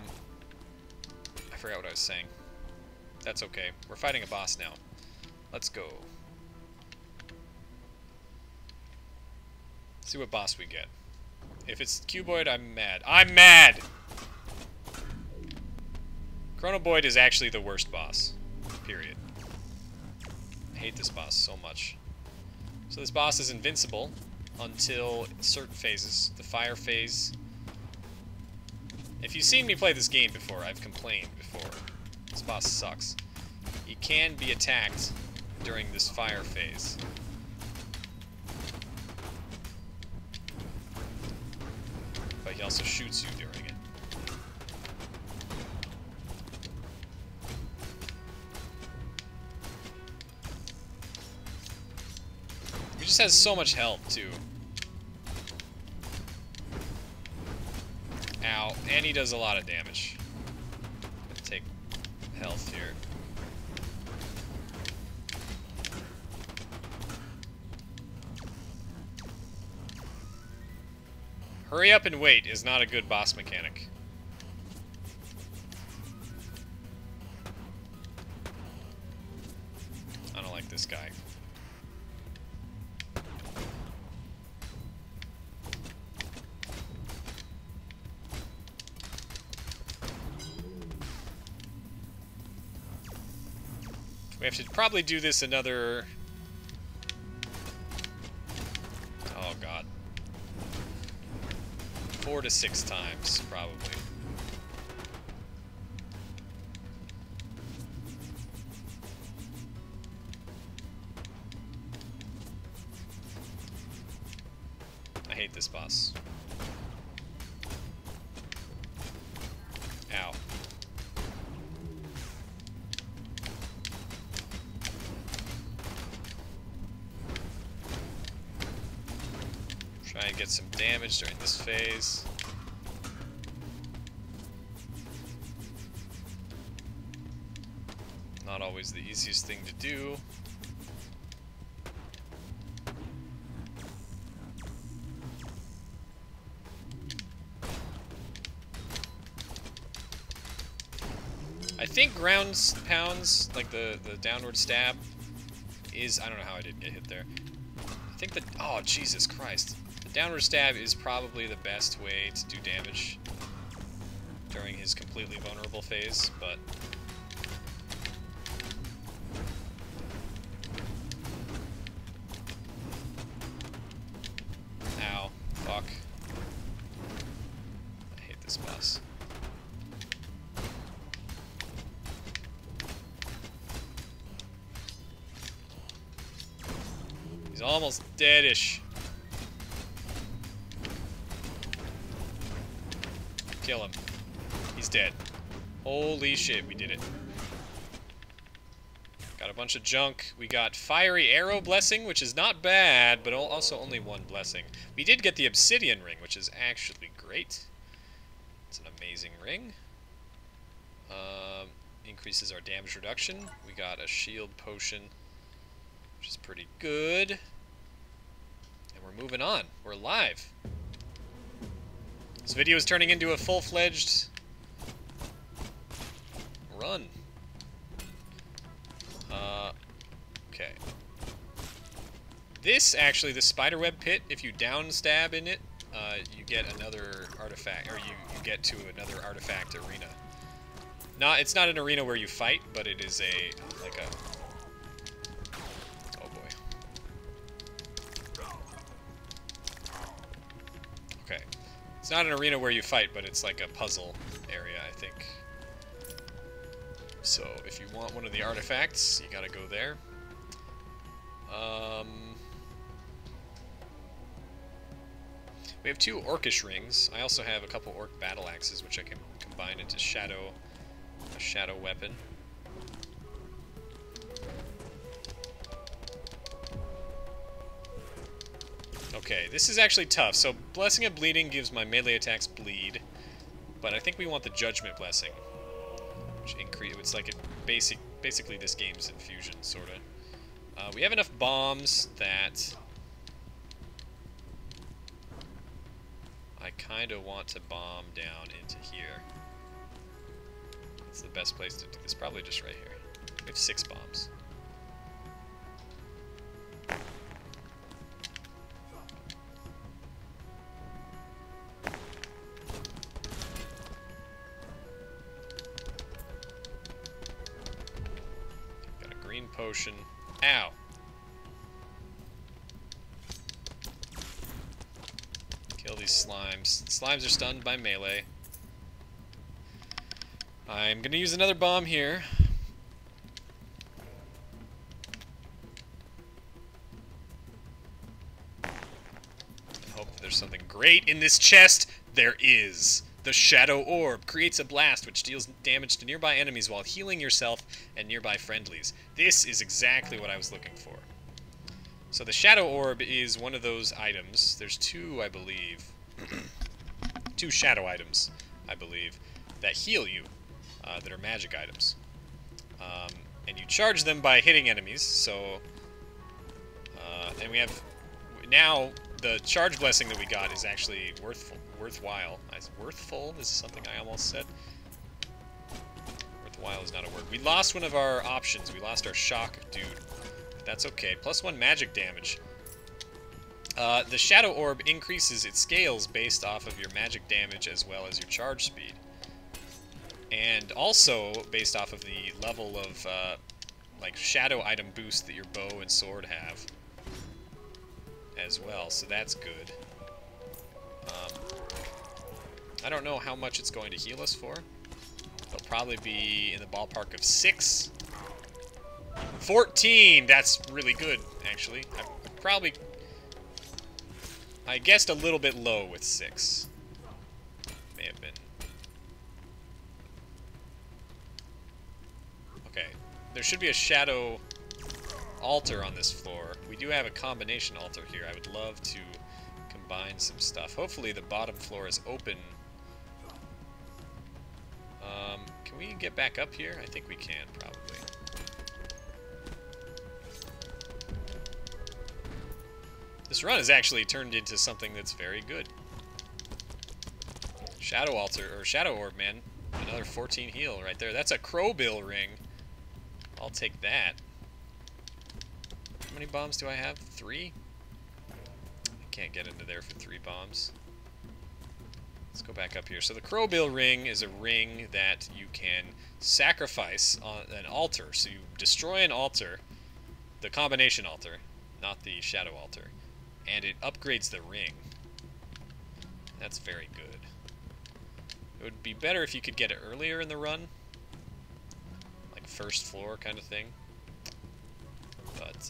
forgot what I was saying. That's okay. We're fighting a boss now. Let's go. See what boss we get. If it's Cuboid, I'm mad. I'm mad! Chronoboid is actually the worst boss. Period. I hate this boss so much. So this boss is invincible until certain phases. The fire phase. If you've seen me play this game before, I've complained before. This boss sucks. He can be attacked during this fire phase. But he also shoots you during it. He just has so much health, too. Ow. And he does a lot of damage. Gonna take health here. Hurry up and wait is not a good boss mechanic. I don't like this guy. We have to probably do this another... Oh god. 4 to 6 times, probably. I hate this boss. Ow. Try and get some damage during this phase. Not always the easiest thing to do. I think ground pounds, like the downward stab, is... I don't know how I didn't get hit there. I think that... Oh, Jesus Christ. The downward stab is probably the best way to do damage during his completely vulnerable phase, but... Ow. Fuck. I hate this boss. He's almost deadish. Kill him. He's dead. Holy shit, we did it. Got a bunch of junk. We got Fiery Arrow Blessing, which is not bad, but also only 1 blessing. We did get the Obsidian Ring, which is actually great. It's an amazing ring. Increases our damage reduction. We got a Shield Potion, which is pretty good. And And we're moving on. We're live. This video is turning into a full-fledged run. Okay. This, actually, the spiderweb pit, if you down stab in it, you get another artifact, or you get to another artifact arena. It's not an arena where you fight, but it is like a... Oh boy. Okay. It's not an arena where you fight, but it's like a puzzle area, I think. So, if you want one of the artifacts, you gotta go there. We have 2 orcish rings. I also have a couple orc battle axes, which I can combine into a shadow weapon. Okay, this is actually tough. So, Blessing of Bleeding gives my melee attacks bleed, but I think we want the Judgment Blessing, which it's like basically this game's infusion, sort of. We have enough bombs that I kind of want to bomb down into here. It's the best place to do this. Probably just right here. We have 6 bombs. Got a green potion. Ow! Kill these slimes. Slimes are stunned by melee. I'm gonna use another bomb here. And hope that there's something great in this chest. There is. The Shadow Orb creates a blast which deals damage to nearby enemies while healing yourself and nearby friendlies. This is exactly what I was looking for. So the Shadow Orb is one of those items. There's 2, I believe. 2 shadow items, I believe, that heal you, that are magic items. And you charge them by hitting enemies, so... and we have... Now, the charge blessing that we got is actually worthwhile. Worthful is something I almost said. Worthwhile is not a word. We lost one of our options. We lost our shock dude. But that's okay. +1 magic damage. The Shadow Orb increases its scales based off of your magic damage as well as your charge speed. And also based off of the level of, like, shadow item boost that your bow and sword have as well, so that's good. I don't know how much it's going to heal us for. It'll probably be in the ballpark of 6. 14! That's really good, actually. I guessed a little bit low with 6. May have been. Okay. There should be a shadow altar on this floor. We do have a combination altar here. I would love to combine some stuff. Hopefully the bottom floor is open. Can we get back up here? I think we can, probably. This run has actually turned into something that's very good. Shadow altar, or Shadow Orb, man. Another 14 heal right there. That's a crowbill ring. I'll take that. How many bombs do I have? 3? I can't get into there for 3 bombs. Let's go back up here. So the crowbill ring is a ring that you can sacrifice on an altar. So you destroy an altar, the combination altar, not the shadow altar, and it upgrades the ring. That's very good. It would be better if you could get it earlier in the run, like first floor kind of thing. But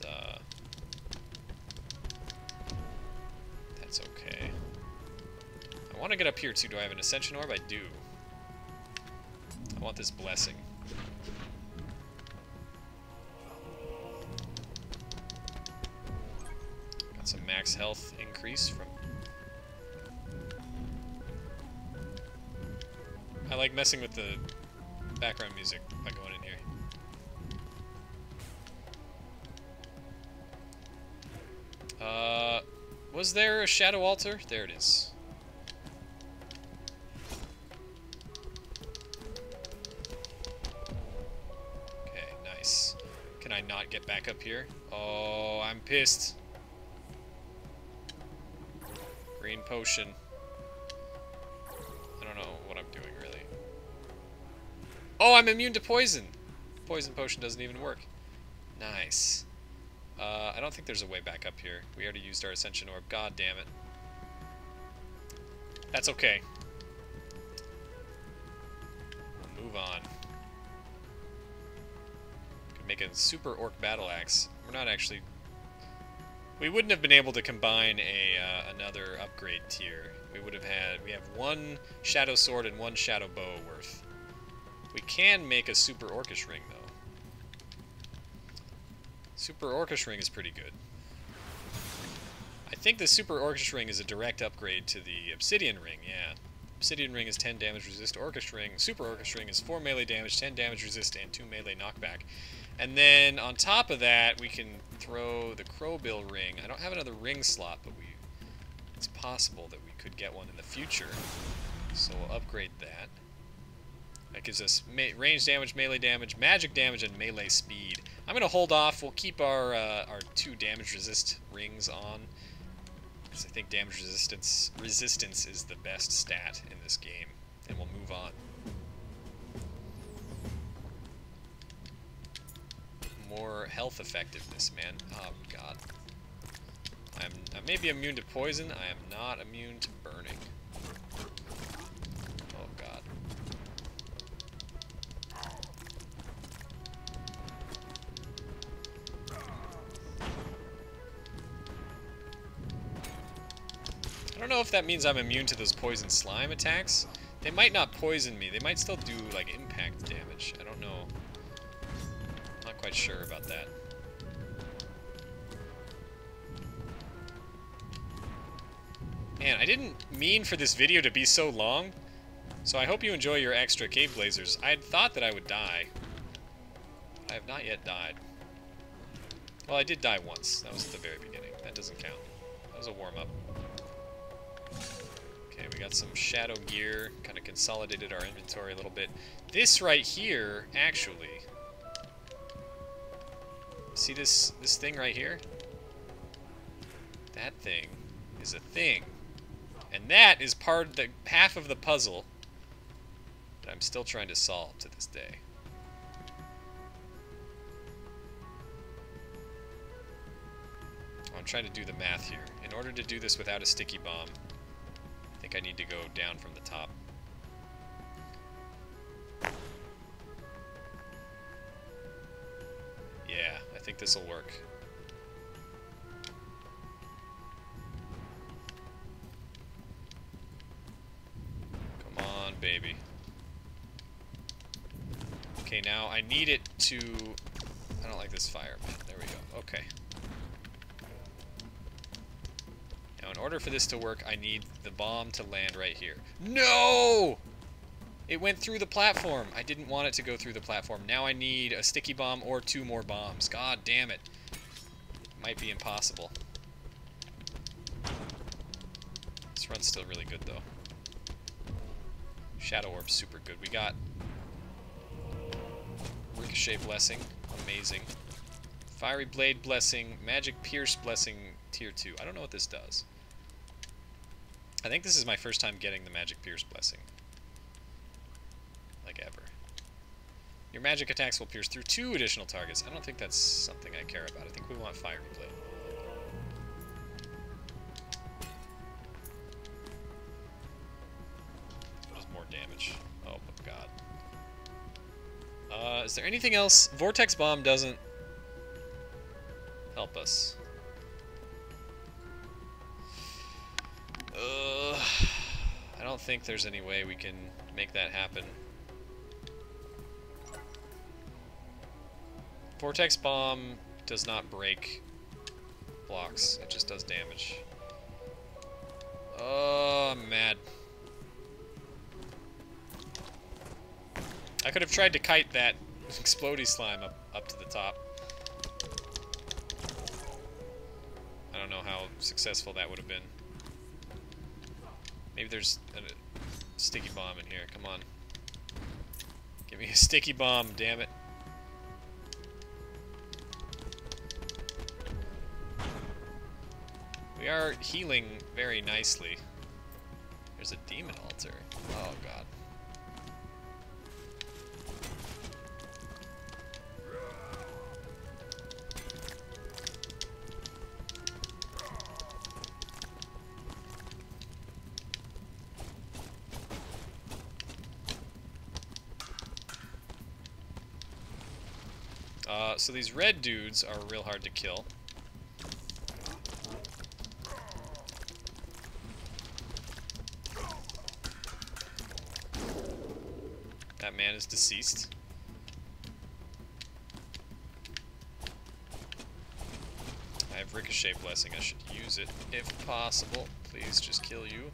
that's okay. I want to get up here too. Do I have an Ascension Orb? I do. I want this blessing. Got some max health increase from... I like messing with the background music by going in here. Was there a shadow altar? There it is. Okay, nice. Can I not get back up here? Oh, I'm pissed. Green potion. I don't know what I'm doing, really. Oh, I'm immune to poison! Poison potion doesn't even work. Nice. I don't think there's a way back up here. We already used our Ascension Orb. God damn it. That's okay. We'll move on. Could make a Super Orc Battle Axe. We're not actually... We wouldn't have been able to combine another upgrade tier. We have one Shadow Sword and one Shadow Bow worth. We can make a Super Orcish Ring, though. Super Orcish Ring is pretty good. I think the Super Orcish Ring is a direct upgrade to the Obsidian Ring, yeah. Obsidian Ring is 10 damage resist, Orcish Ring, Super Orcish Ring is 4 melee damage, 10 damage resist, and 2 melee knockback. And then on top of that, we can throw the Crowbill Ring. I don't have another ring slot, but it's possible that we could get one in the future. So we'll upgrade that. That gives us range damage, melee damage, magic damage, and melee speed. I'm going to hold off. We'll keep our 2 damage resist rings on, because I think damage resistance is the best stat in this game. And we'll move on. More health effectiveness, man. Oh, God. I may be immune to poison. I am not immune to burning. Oh, God. I don't know if that means I'm immune to those poison slime attacks. They might not poison me. They might still do, like, impact damage. I don't know. Not quite sure about that. Man, I didn't mean for this video to be so long, so I hope you enjoy your extra cave blazers. I had thought that I would die. I have not yet died. Well, I did die once. That was at the very beginning. That doesn't count. That was a warm-up. Okay, we got some shadow gear. Kind of consolidated our inventory a little bit. This right here, actually... See this thing right here? That thing is a thing. And that is half of the puzzle that I'm still trying to solve to this day. I'm trying to do the math here. In order to do this without a sticky bomb, I think I need to go down from the top. Yeah, I think this will work. Come on, baby. Okay, now I need it to... I don't like this fire, man. There we go. Okay. Now, in order for this to work, I need the bomb to land right here. No! It went through the platform. I didn't want it to go through the platform. Now I need a sticky bomb or 2 more bombs. God damn it. Might be impossible. This run's still really good, though. Shadow Orb's super good. We got Ricochet Blessing. Amazing. Fiery Blade Blessing. Magic Pierce Blessing Tier 2. I don't know what this does. I think this is my first time getting the Magic Pierce Blessing. Like ever. Your magic attacks will pierce through 2 additional targets. I don't think that's something I care about. I think we want Fiery Blade. Does more damage. Oh my god. Is there anything else? Vortex Bomb doesn't help us. I don't think there's any way we can make that happen. Vortex Bomb does not break blocks, it just does damage. Oh, I'm mad. I could have tried to kite that explodey slime up to the top. I don't know how successful that would have been. Maybe there's a sticky bomb in here. Come on. Give me a sticky bomb, damn it. We are healing very nicely. There's a demon altar. Oh god. So these red dudes are real hard to kill. That man is deceased. I have Ricochet Blessing. I should use it if possible. Please just kill you.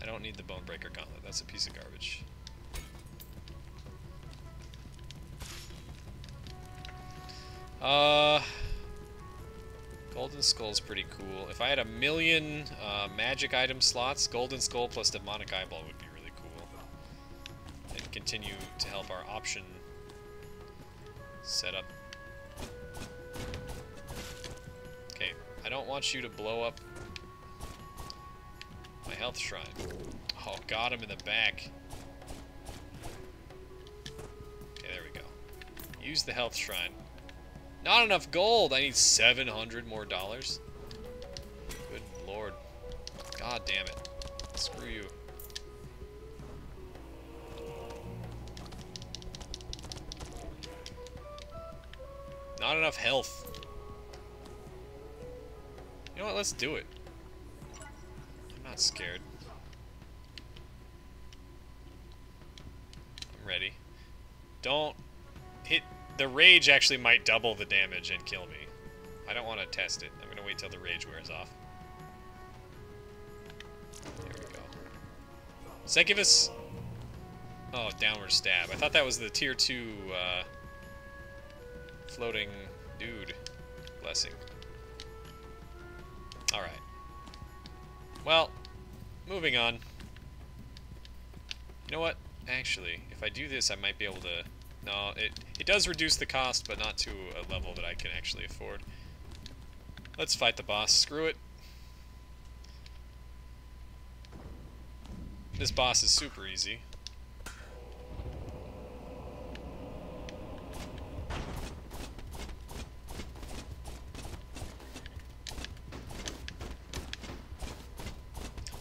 I don't need the Bonebreaker Gauntlet. That's a piece of garbage. Golden Skull's pretty cool. If I had 1,000,000 magic item slots, Golden Skull plus Demonic Eyeball would be really cool. And continue to help our option setup. Okay, I don't want you to blow up my health shrine. Oh, got him in the back. Okay, there we go. Use the health shrine. Not enough gold! I need 700 more dollars. Good lord. God damn it. Screw you. Not enough health. You know what? Let's do it. I'm not scared. I'm ready. Don't hit... The rage actually might double the damage and kill me. I don't want to test it. I'm going to wait till the rage wears off. There we go. Does that give us... Oh, downward stab. I thought that was the tier 2 floating dude. Blessing. Alright. Well, moving on. You know what? Actually, if I do this, I might be able to... No, it does reduce the cost, but not to a level that I can actually afford. Let's fight the boss. Screw it. This boss is super easy.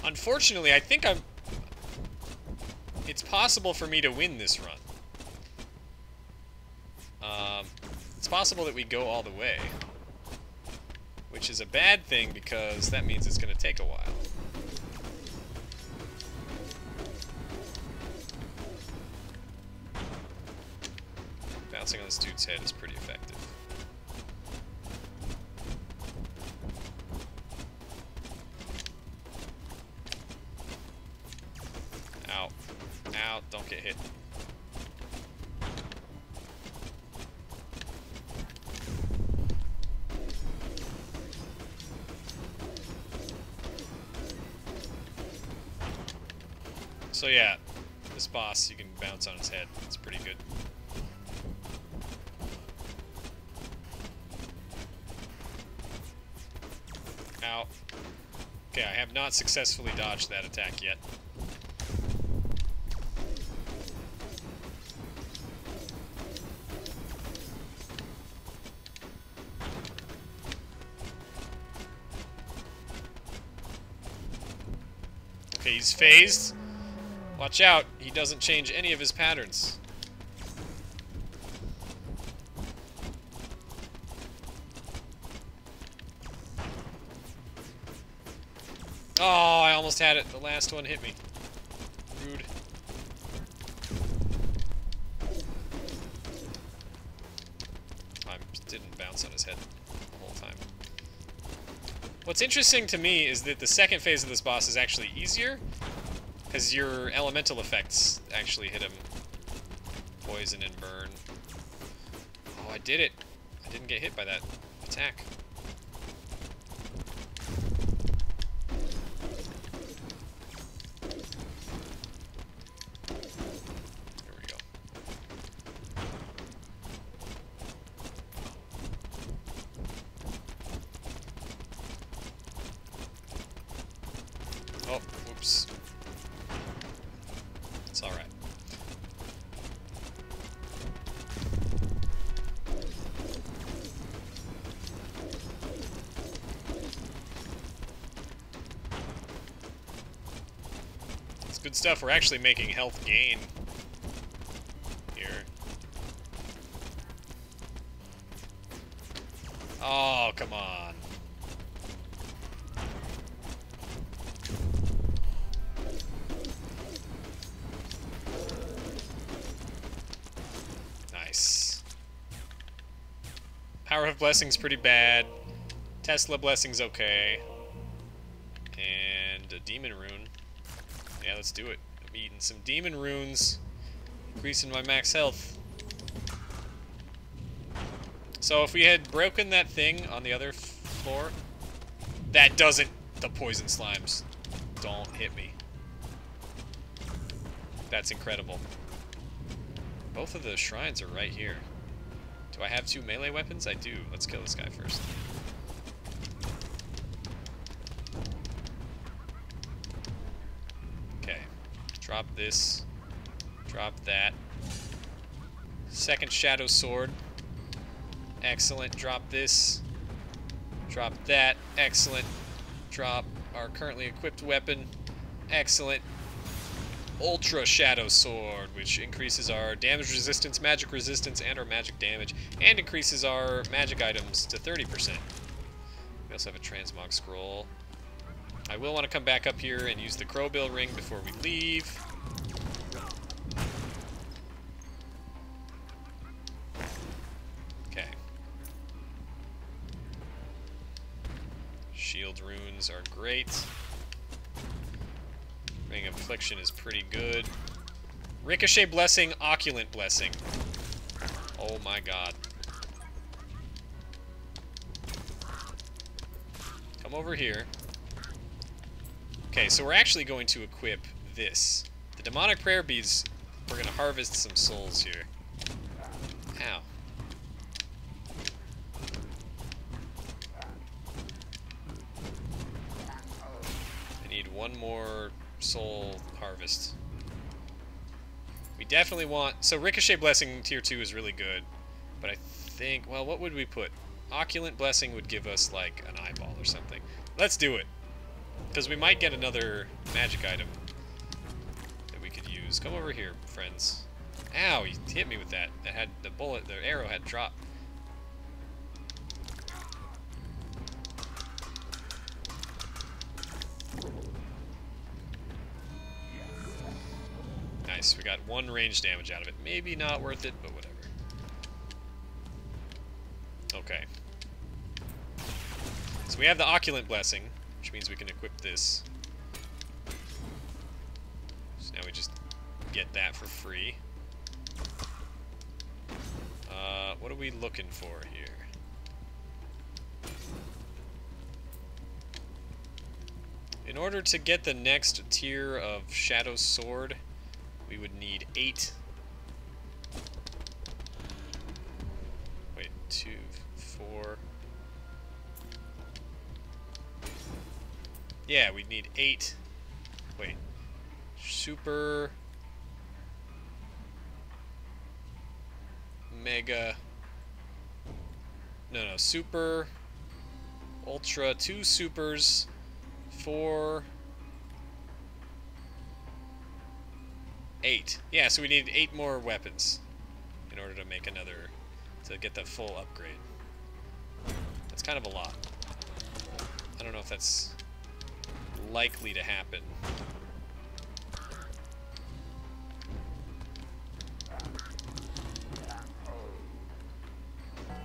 Unfortunately, I think it's possible for me to win this run. It's possible that we go all the way, which is a bad thing because that means it's going to take a while. Bouncing on this dude's head is pretty effective. Ow. Ow, don't get hit. So yeah, this boss, you can bounce on his head. It's pretty good. Ow. Okay, I have not successfully dodged that attack yet. Okay, he's phased. Watch out, he doesn't change any of his patterns. Oh, I almost had it. The last one hit me. Rude. I didn't bounce on his head the whole time. What's interesting to me is that the second phase of this boss is actually easier, because your elemental effects actually hit him. Poison and burn. Oh, I did it. I I didn't get hit by that attack. There we go. Oh, whoops. It's alright. It's good stuff. We're actually making health gain here. Oh, come on. Nice. Power of Blessing's pretty bad. Tesla Blessing's okay. And a Demon Rune. Yeah, let's do it. I'm eating some Demon Runes. Increasing my max health. So if we had broken that thing on the other floor... That doesn't... The poison slimes don't hit me. That's incredible. Both of those shrines are right here. Do I have 2 melee weapons? I do. Let's kill this guy first. Okay. Drop this. Drop that. Second Shadow Sword. Excellent. Drop this. Drop that. Excellent. Drop our currently equipped weapon. Excellent. Ultra Shadow Sword, which increases our damage resistance, magic resistance, and our magic damage, and increases our magic items to 30%. We also have a Transmog Scroll. I will want to come back up here and use the Crowbill Ring before we leave. Okay. Shield runes are great. Ring of Affliction is pretty good. Ricochet Blessing, Opulent Blessing. Oh my god. Come over here. Okay, so we're actually going to equip this. The Demonic Prayer Beads, we're going to harvest some souls here. Ow. I need one more soul harvest. We definitely want... So Ricochet Blessing Tier 2 is really good. But I think... Well, what would we put? Opulent Blessing would give us, like, an eyeball or something. Let's do it. Because we might get another magic item that we could use. Come over here, friends. Ow, he hit me with that. That had the bullet, the arrow had dropped. Nice, we got 1 range damage out of it. Maybe not worth it, but whatever. Okay. So we have the Opulent Blessing, which means we can equip this. So now we just get that for free. What are we looking for here? In order to get the next tier of Shadow Sword, we would need 8. Wait, 2, 4. Yeah, we'd need 8. Wait. Super. Mega. No, super. Ultra. 2 supers. 4. 8. Yeah, so we need 8 more weapons in order to make another, to get the full upgrade. That's kind of a lot. I don't know if that's likely to happen.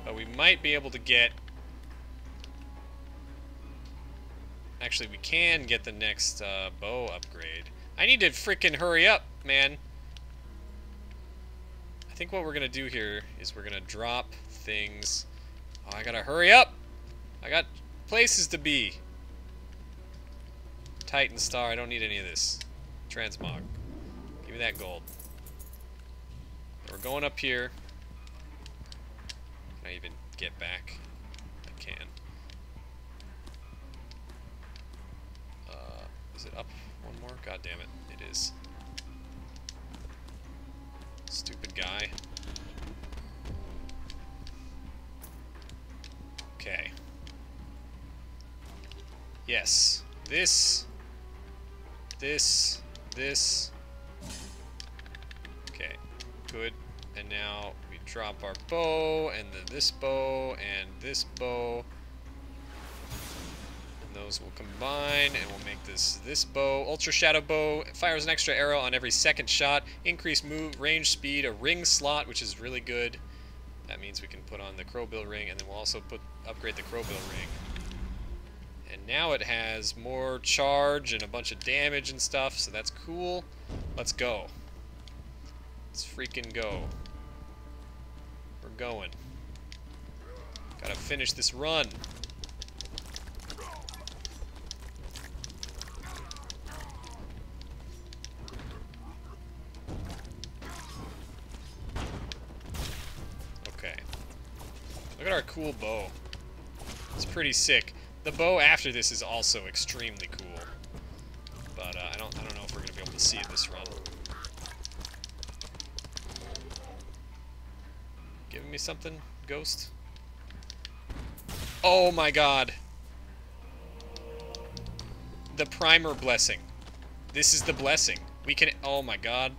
But we might be able to get... Actually, we can get the next bow upgrade. I need to freaking hurry up, man. I think what we're going to do here is we're going to drop things Oh, I gotta hurry up! I got places to be. Titan Star, I don't need any of this. Transmog. Give me that gold. We're going up here. Can I even get back? I can. Is it up one more? God damn it. It is. Stupid guy. Okay. Yes. This. Okay. Good. And now we drop our bow, and then this bow, and this bow. And those will combine, and we'll make this bow. Ultra Shadow Bow fires an extra arrow on every second shot. Increased move, range, speed, a ring slot, which is really good. That means we can put on the Crowbill ring, and then we'll also upgrade the Crowbill ring. And now it has more charge and a bunch of damage and stuff, so that's cool. Let's go. Let's freaking go. We're going. Gotta finish this run. Okay. Look at our cool bow. It's pretty sick. The bow after this is also extremely cool. But I don't know if we're gonna be able to see it this run. Giving me something, Ghost? Oh my god. The primer blessing. This is the blessing. We can... Oh my god.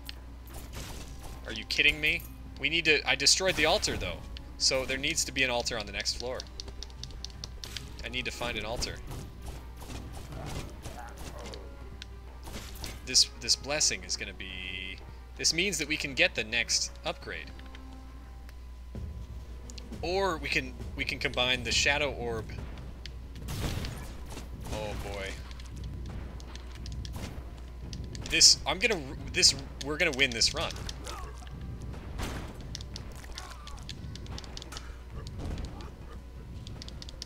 Are you kidding me? We need to... I destroyed the altar, though. So there needs to be an altar on the next floor. I need to find an altar. This blessing is gonna be... This means that we can get the next upgrade. Or we can combine the Shadow Orb. Oh boy. We're gonna win this run.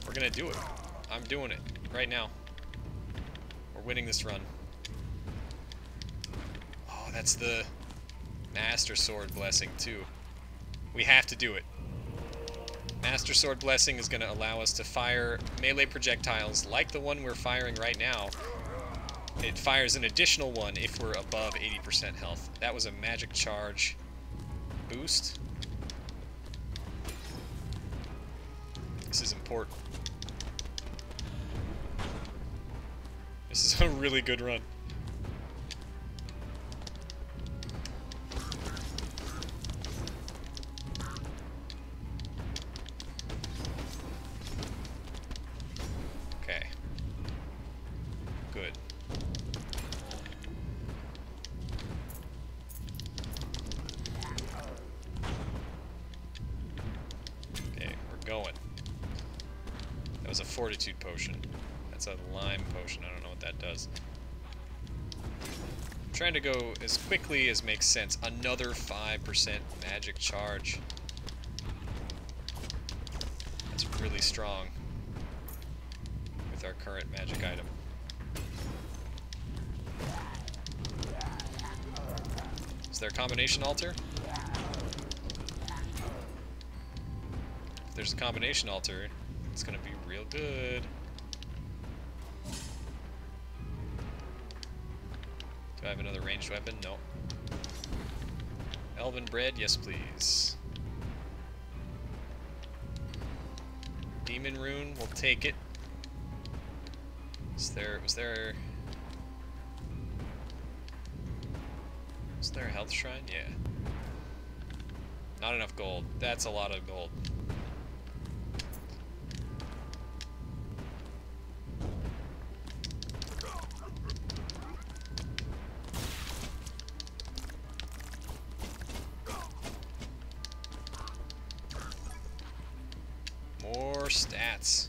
We're gonna do it. I'm doing it right now. We're winning this run. Oh, that's the Master Sword Blessing too. We have to do it. Master Sword Blessing is going to allow us to fire melee projectiles like the one we're firing right now. It fires an additional one if we're above 80% health. That was a magic charge boost. This is important. This is a really good run. Going. That was a fortitude potion. That's a lime potion. I don't know what that does. I'm trying to go as quickly as makes sense. Another 5% magic charge. That's really strong with our current magic item. Is there a combination altar? There's a combination altar, it's gonna be real good. Do I have another ranged weapon? No. Elven bread, yes please. Demon rune, we'll take it. Was there a health shrine? Yeah. Not enough gold. That's a lot of gold. More stats.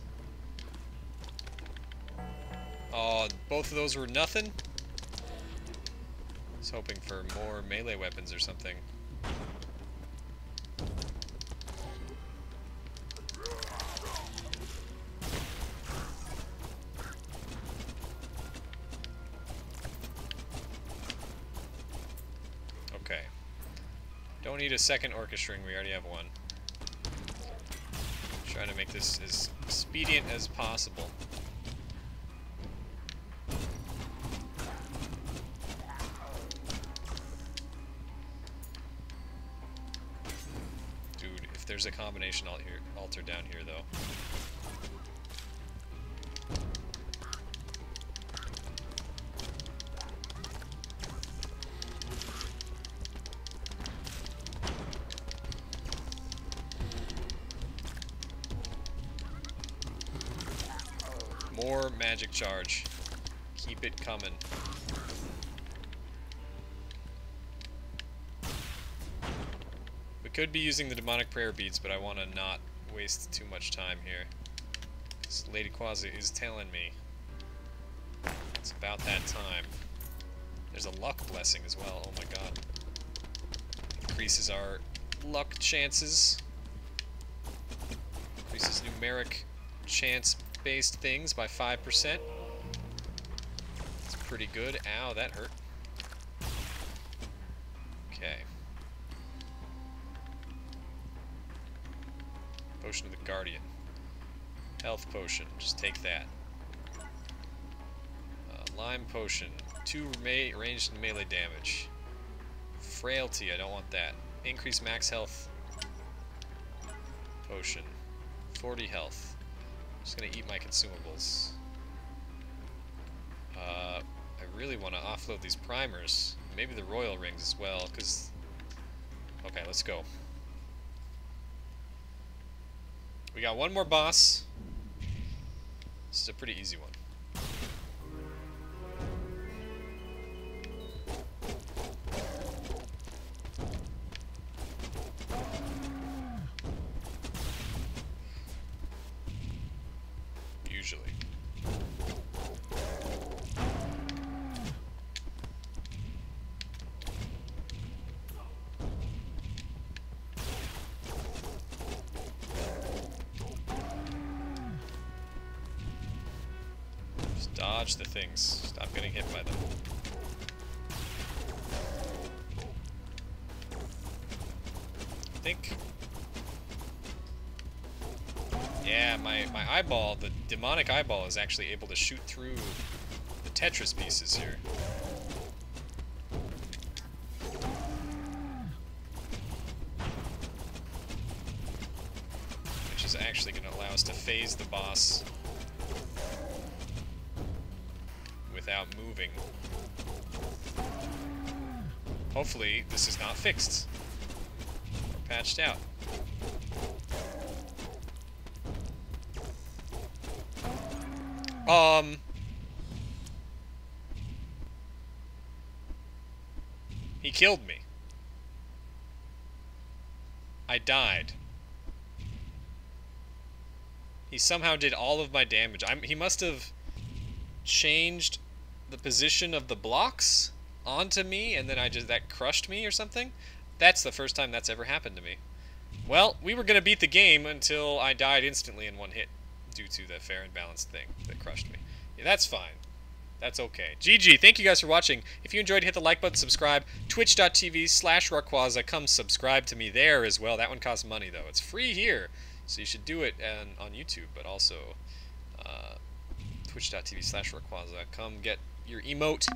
Oh, both of those were nothing? I was hoping for more melee weapons or something. don't need a second orchestra ring, we already have one. Trying to make this as expedient as possible. Dude, if there's a combination altar down here, though. More magic charge. Keep it coming. We could be using the demonic prayer beads, but I want to not waste too much time here. This Lady Quaza is telling me it's about that time. There's a luck blessing as well. Oh my god. Increases our luck chances. Increases numeric chance-based things by 5%. It's pretty good. Ow, that hurt. Okay. Potion of the Guardian. Health potion. Just take that. Lime potion. 2 ranged and melee damage. Frailty. I don't want that. Increase max health. Potion. 40 health. Just gonna eat my consumables. I really want to offload these primers. Maybe the royal rings as well, because... Okay, let's go. We got one more boss. This is a pretty easy one. Usually. Just dodge the things. Stop getting hit by them. I think... Yeah, my eyeball, the demonic eyeball, is actually able to shoot through the Tetris pieces here. Which is actually going to allow us to phase the boss without moving. Hopefully, this is not fixed or patched out. He killed me. I died. He somehow did all of my damage. He must have changed the position of the blocks onto me, and then that crushed me or something. That's the first time that's ever happened to me. Well, we were gonna beat the game until I died instantly in one hit due to the fair and balanced thing that crushed me. Yeah, that's fine. That's okay. GG. Thank you guys for watching. If you enjoyed, hit the like button, subscribe. Twitch.tv/Rawrquaza. Come subscribe to me there as well. That one costs money, though. It's free here, so you should do it on YouTube, but also Twitch.tv/Rawrquaza. Come get your emote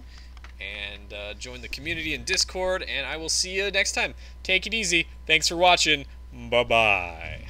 and join the community in Discord, and I will see you next time. Take it easy. Thanks for watching. Bye-bye.